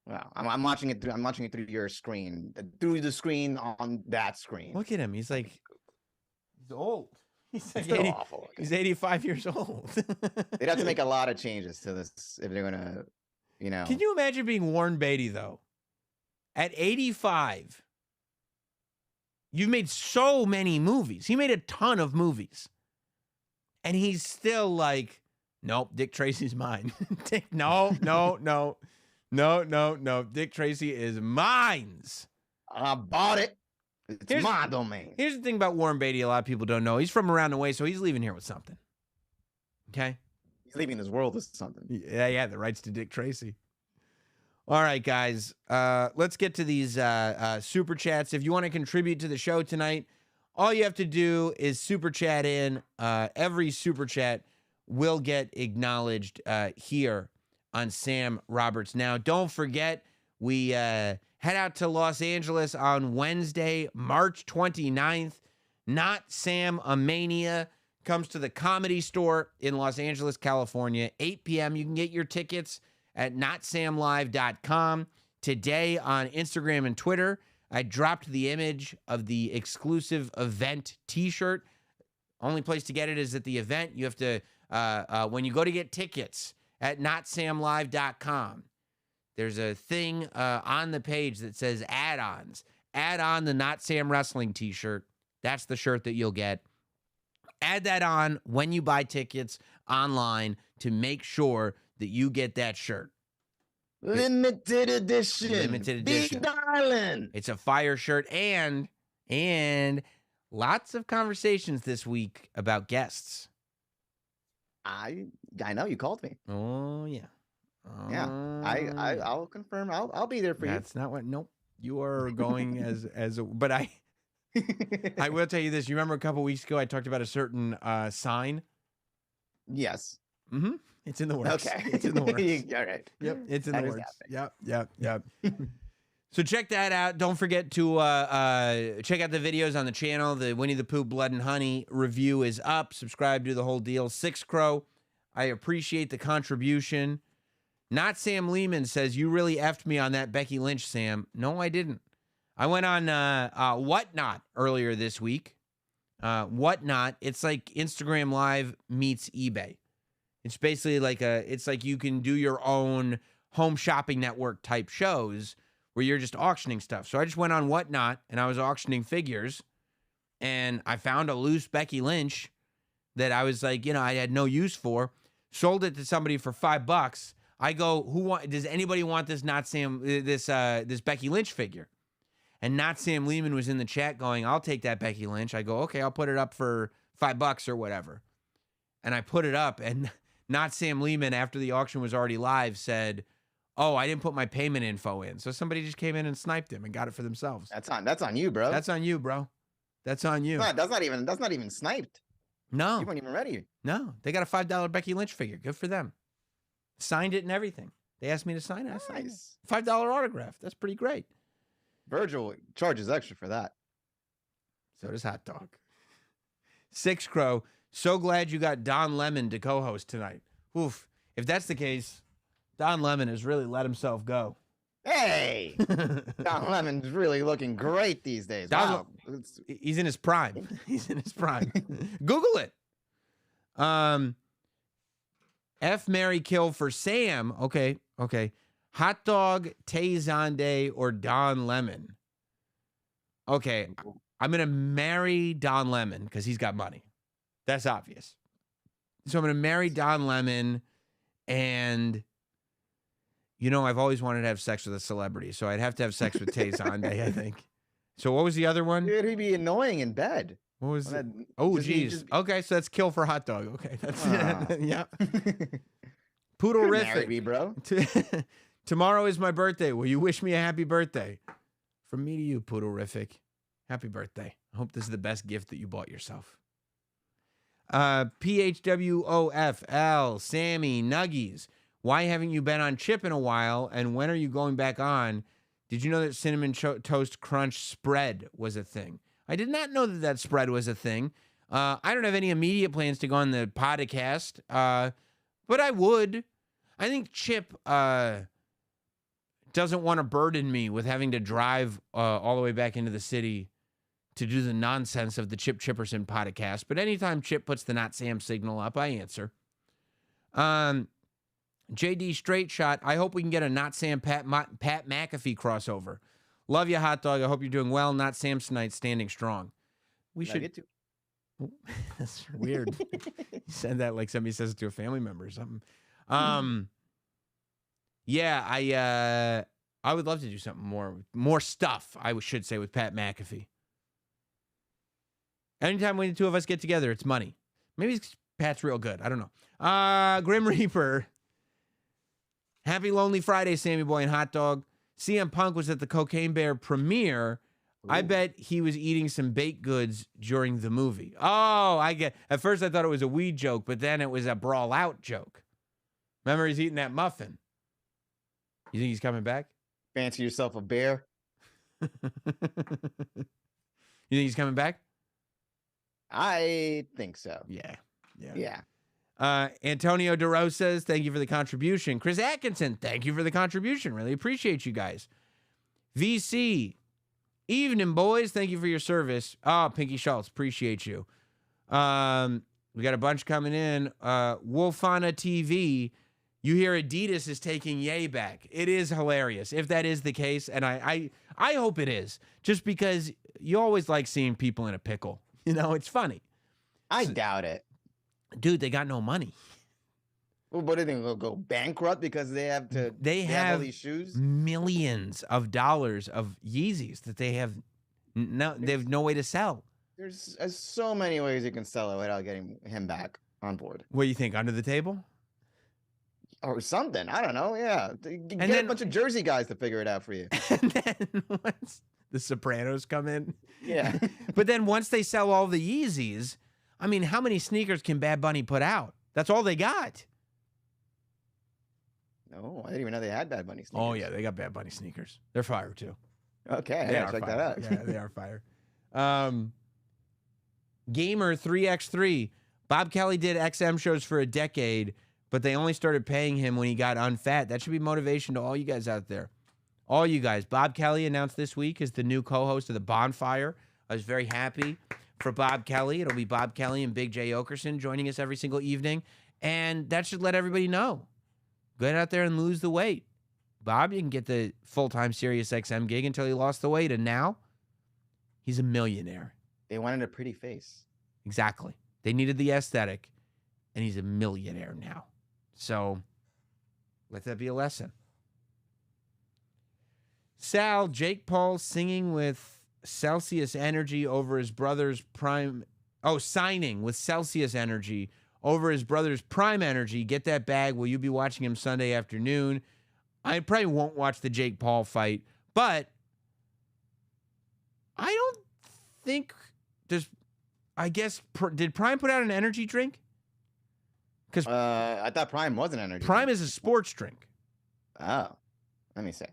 Well, I'm watching it through your screen, through the screen on that screen. Look at him. He's like, he's old. He's like awful. He's 85 years old. They'd have to make a lot of changes to this if they're gonna, Can you imagine being Warren Beatty though? At 85, you've made so many movies. He made a ton of movies, and he's still like, nope, Dick Tracy's mine. No. Dick Tracy is mine's. I bought it. It's my domain. Here's the thing about Warren Beatty a lot of people don't know. He's from around the way, so he's leaving here with something. Okay? He's leaving this world with something. Yeah, the rights to Dick Tracy. All right, guys. Let's get to these super chats. If you want to contribute to the show tonight, all you have to do is super chat in. Every super chat will get acknowledged here on Sam Roberts Now. Don't forget, we head out to Los Angeles on Wednesday, March 29th. Not Sam Amania comes to the Comedy Store in Los Angeles, California, 8 p.m. You can get your tickets at notsamlive.com. Today on Instagram and Twitter, I dropped the image of the exclusive event t-shirt. Only place to get it is at the event. You have to, when you go to get tickets at notsamlive.com, there's a thing on the page that says add-ons. Add on the Not Sam Wrestling t-shirt. That's the shirt that you'll get. Add that on when you buy tickets online to make sure that you get that shirt. Limited edition. Big darling. It's a fire shirt and lots of conversations this week about guests. I know you called me. Oh, yeah. Yeah, I'll confirm. I'll be there for you. That's not what. Nope. You are going but I will tell you this. You remember a couple weeks ago I talked about a certain sign? Yes. Mm-hmm. It's in the works. Okay. It's in the works. All right. Yep. It's in the works. Yep. So check that out. Don't forget to check out the videos on the channel. The Winnie the Pooh Blood and Honey review is up. Subscribe to the whole deal. Six Crow, I appreciate the contribution. Not Sam Lehman says, you really effed me on that Becky Lynch, Sam. No, I didn't. I went on Whatnot earlier this week. Whatnot, it's like Instagram Live meets eBay. It's basically it's like you can do your own home shopping network type shows where you're just auctioning stuff. So I just went on Whatnot and I was auctioning figures and I found a loose Becky Lynch that I was like, I had no use for. Sold it to somebody for $5. I go, does anybody want this this Becky Lynch figure? And Not Sam Lehman was in the chat going, I'll take that Becky Lynch. I go, okay, I'll put it up for $5 or whatever. And I put it up and Not Sam Lehman, after the auction was already live, said, oh, I didn't put my payment info in. So somebody just came in and sniped him and got it for themselves. That's on you, bro. That's on you, bro. That's on you. That's not even sniped. No. You weren't even ready. No. They got a $5 Becky Lynch figure. Good for them. Signed it and everything. They asked me to sign it. I signed it. $5 autograph. That's pretty great. Virgil charges extra for that. So does Hot Dog. Six Crow, so glad you got Don Lemon to co-host tonight. Oof. If that's the case, Don Lemon has really let himself go. Hey! Don Lemon's really looking great these days. Wow. He's in his prime. He's in his prime. Google it. F, marry, kill for Sam. Okay. Hot Dog, Tay Zonday, or Don Lemon. Okay. I'm going to marry Don Lemon because he's got money. That's obvious. So I'm going to marry Don Lemon, and I've always wanted to have sex with a celebrity, so I'd have to have sex with Tay Zonday, I think. So what was the other one? Dude, he'd be annoying in bed. What was it? Oh, geez. Okay, so that's kill for Hot Dog. Okay, that's yeah. Poodle-rific. Me, bro. Tomorrow is my birthday. Will you wish me a happy birthday? From me to you, Poodle-rific. Happy birthday. I hope this is the best gift that you bought yourself. PHWOFL, Sammy, Nuggies. Why haven't you been on Chip in a while, and when are you going back on? Did you know that Cinnamon Toast Crunch spread was a thing? I did not know that spread was a thing. I don't have any immediate plans to go on the podcast, but I would. I think Chip doesn't want to burden me with having to drive all the way back into the city to do the nonsense of the Chip Chipperson podcast. But anytime Chip puts the Not Sam signal up, I answer. JD Straight Shot, I hope we can get a Not Sam Pat McAfee crossover. Love you, Hot Dog. I hope you're doing well. Not Samsonite standing strong. We should. Get to... That's weird. You said that like somebody says it to a family member or something. Yeah, I would love to do something more stuff, I should say, with Pat McAfee. Anytime when the two of us get together, it's money. Maybe Pat's real good. I don't know. Grim Reaper. Happy Lonely Friday, Sammy Boy and Hot Dog. CM Punk was at the Cocaine Bear premiere. Ooh. I bet he was eating some baked goods during the movie. Oh, at first I thought it was a weed joke, but then it was a brawl out joke. Remember, he's eating that muffin. You think he's coming back? Fancy yourself a bear. You think he's coming back? I think so. Yeah. Antonio DeRose says, thank you for the contribution. Chris Atkinson, thank you for the contribution. Really appreciate you guys. VC, evening, boys. Thank you for your service. Oh, Pinky Schultz, appreciate you. We got a bunch coming in. Wolfana TV, you hear Adidas is taking Ye back. It is hilarious, if that is the case, and I hope it is, just because you always like seeing people in a pickle. It's funny. I doubt it. Dude, they got no money. Well, what are they going to go bankrupt because they have to they have all these shoes? Millions of dollars of Yeezys that they have no way to sell. There's so many ways you can sell it without getting him back on board. What do you think? Under the table? Or something. I don't know. Yeah. Get a bunch of Jersey guys to figure it out for you. And then once the Sopranos come in. Yeah. But then once they sell all the Yeezys, I mean, how many sneakers can Bad Bunny put out? That's all they got. No, I didn't even know they had Bad Bunny sneakers. Oh, yeah, they got Bad Bunny sneakers. They're fire, too. Okay, yeah, check that out. Yeah, they are fire. Gamer 3x3. Bob Kelly did XM shows for a decade, but they only started paying him when he got unfat. That should be motivation to all you guys out there. All you guys. Bob Kelly announced this week as the new co-host of The Bonfire. I was very happy for Bob Kelly. It'll be Bob Kelly and Big J. Okerson joining us every single evening. And that should let everybody know. Get out there and lose the weight. Bob didn't get the full-time SiriusXM gig until he lost the weight, and now he's a millionaire. They wanted a pretty face. Exactly. They needed the aesthetic, and he's a millionaire now. So let that be a lesson. Sal, Jake Paul singing with Celsius Energy over his brother's Prime. Oh, signing with Celsius Energy over his brother's Prime Energy. Get that bag. Will you be watching him Sunday afternoon? I probably won't watch the Jake Paul fight, but I don't think there's. I guess did Prime put out an energy drink? Because I thought Prime was an energy. Prime drink. is a sports drink. Oh, let me see.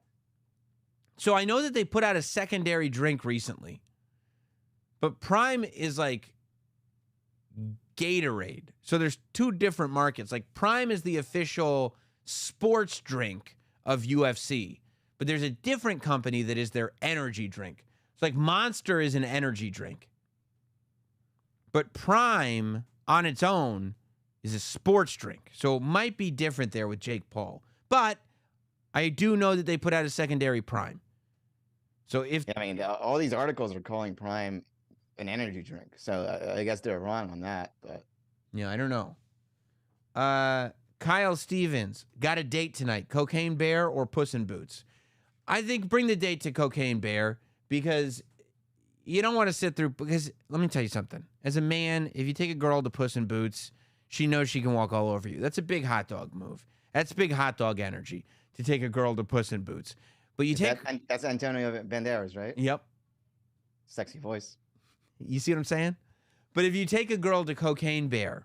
So I know that they put out a secondary drink recently, but Prime is like Gatorade. So there's two different markets. Like Prime is the official sports drink of UFC, but there's a different company that is their energy drink. It's like Monster is an energy drink. But Prime, on its own, is a sports drink. So it might be different there with Jake Paul. But I do know that they put out a secondary Prime. So if... Yeah, I mean, all these articles are calling Prime an energy drink. So I guess they're wrong on that. But yeah, I don't know. Kyle Stevens, got a date tonight. Cocaine Bear or Puss in Boots? I think bring the date to Cocaine Bear because... You don't want to sit through, because let me tell you something. As a man, if you take a girl to Puss in Boots, she knows she can walk all over you. That's a big hot dog move. That's big hot dog energy to take a girl to Puss in Boots. But you take... That's Antonio Banderas, right? Yep. Sexy voice. You see what I'm saying? But if you take a girl to Cocaine Bear,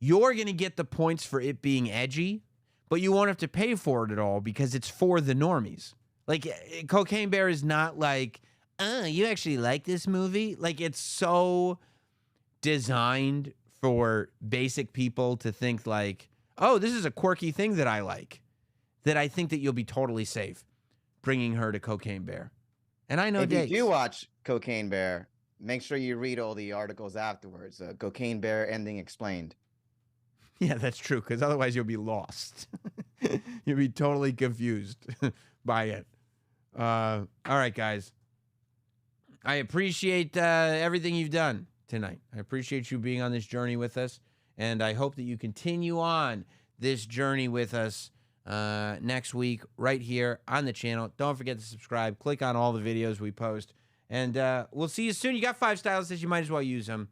you're going to get the points for it being edgy, but you won't have to pay for it at all because it's for the normies. Like, Cocaine Bear is not like... you actually like this movie? Like, it's so designed for basic people to think like, oh, this is a quirky thing that I like, that I think that you'll be totally safe bringing her to Cocaine Bear. And I know if you do watch Cocaine Bear, make sure you read all the articles afterwards. Cocaine Bear ending explained. Yeah, that's true, because otherwise you'll be lost. You'll be totally confused by it. All right, guys. I appreciate everything you've done tonight. I appreciate you being on this journey with us, and I hope that you continue on this journey with us next week right here on the channel. Don't forget to subscribe. Click on all the videos we post, and we'll see you soon. You got 5 stylists. You might as well use them.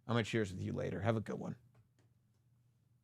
I'm going to cheers with you later. Have a good one.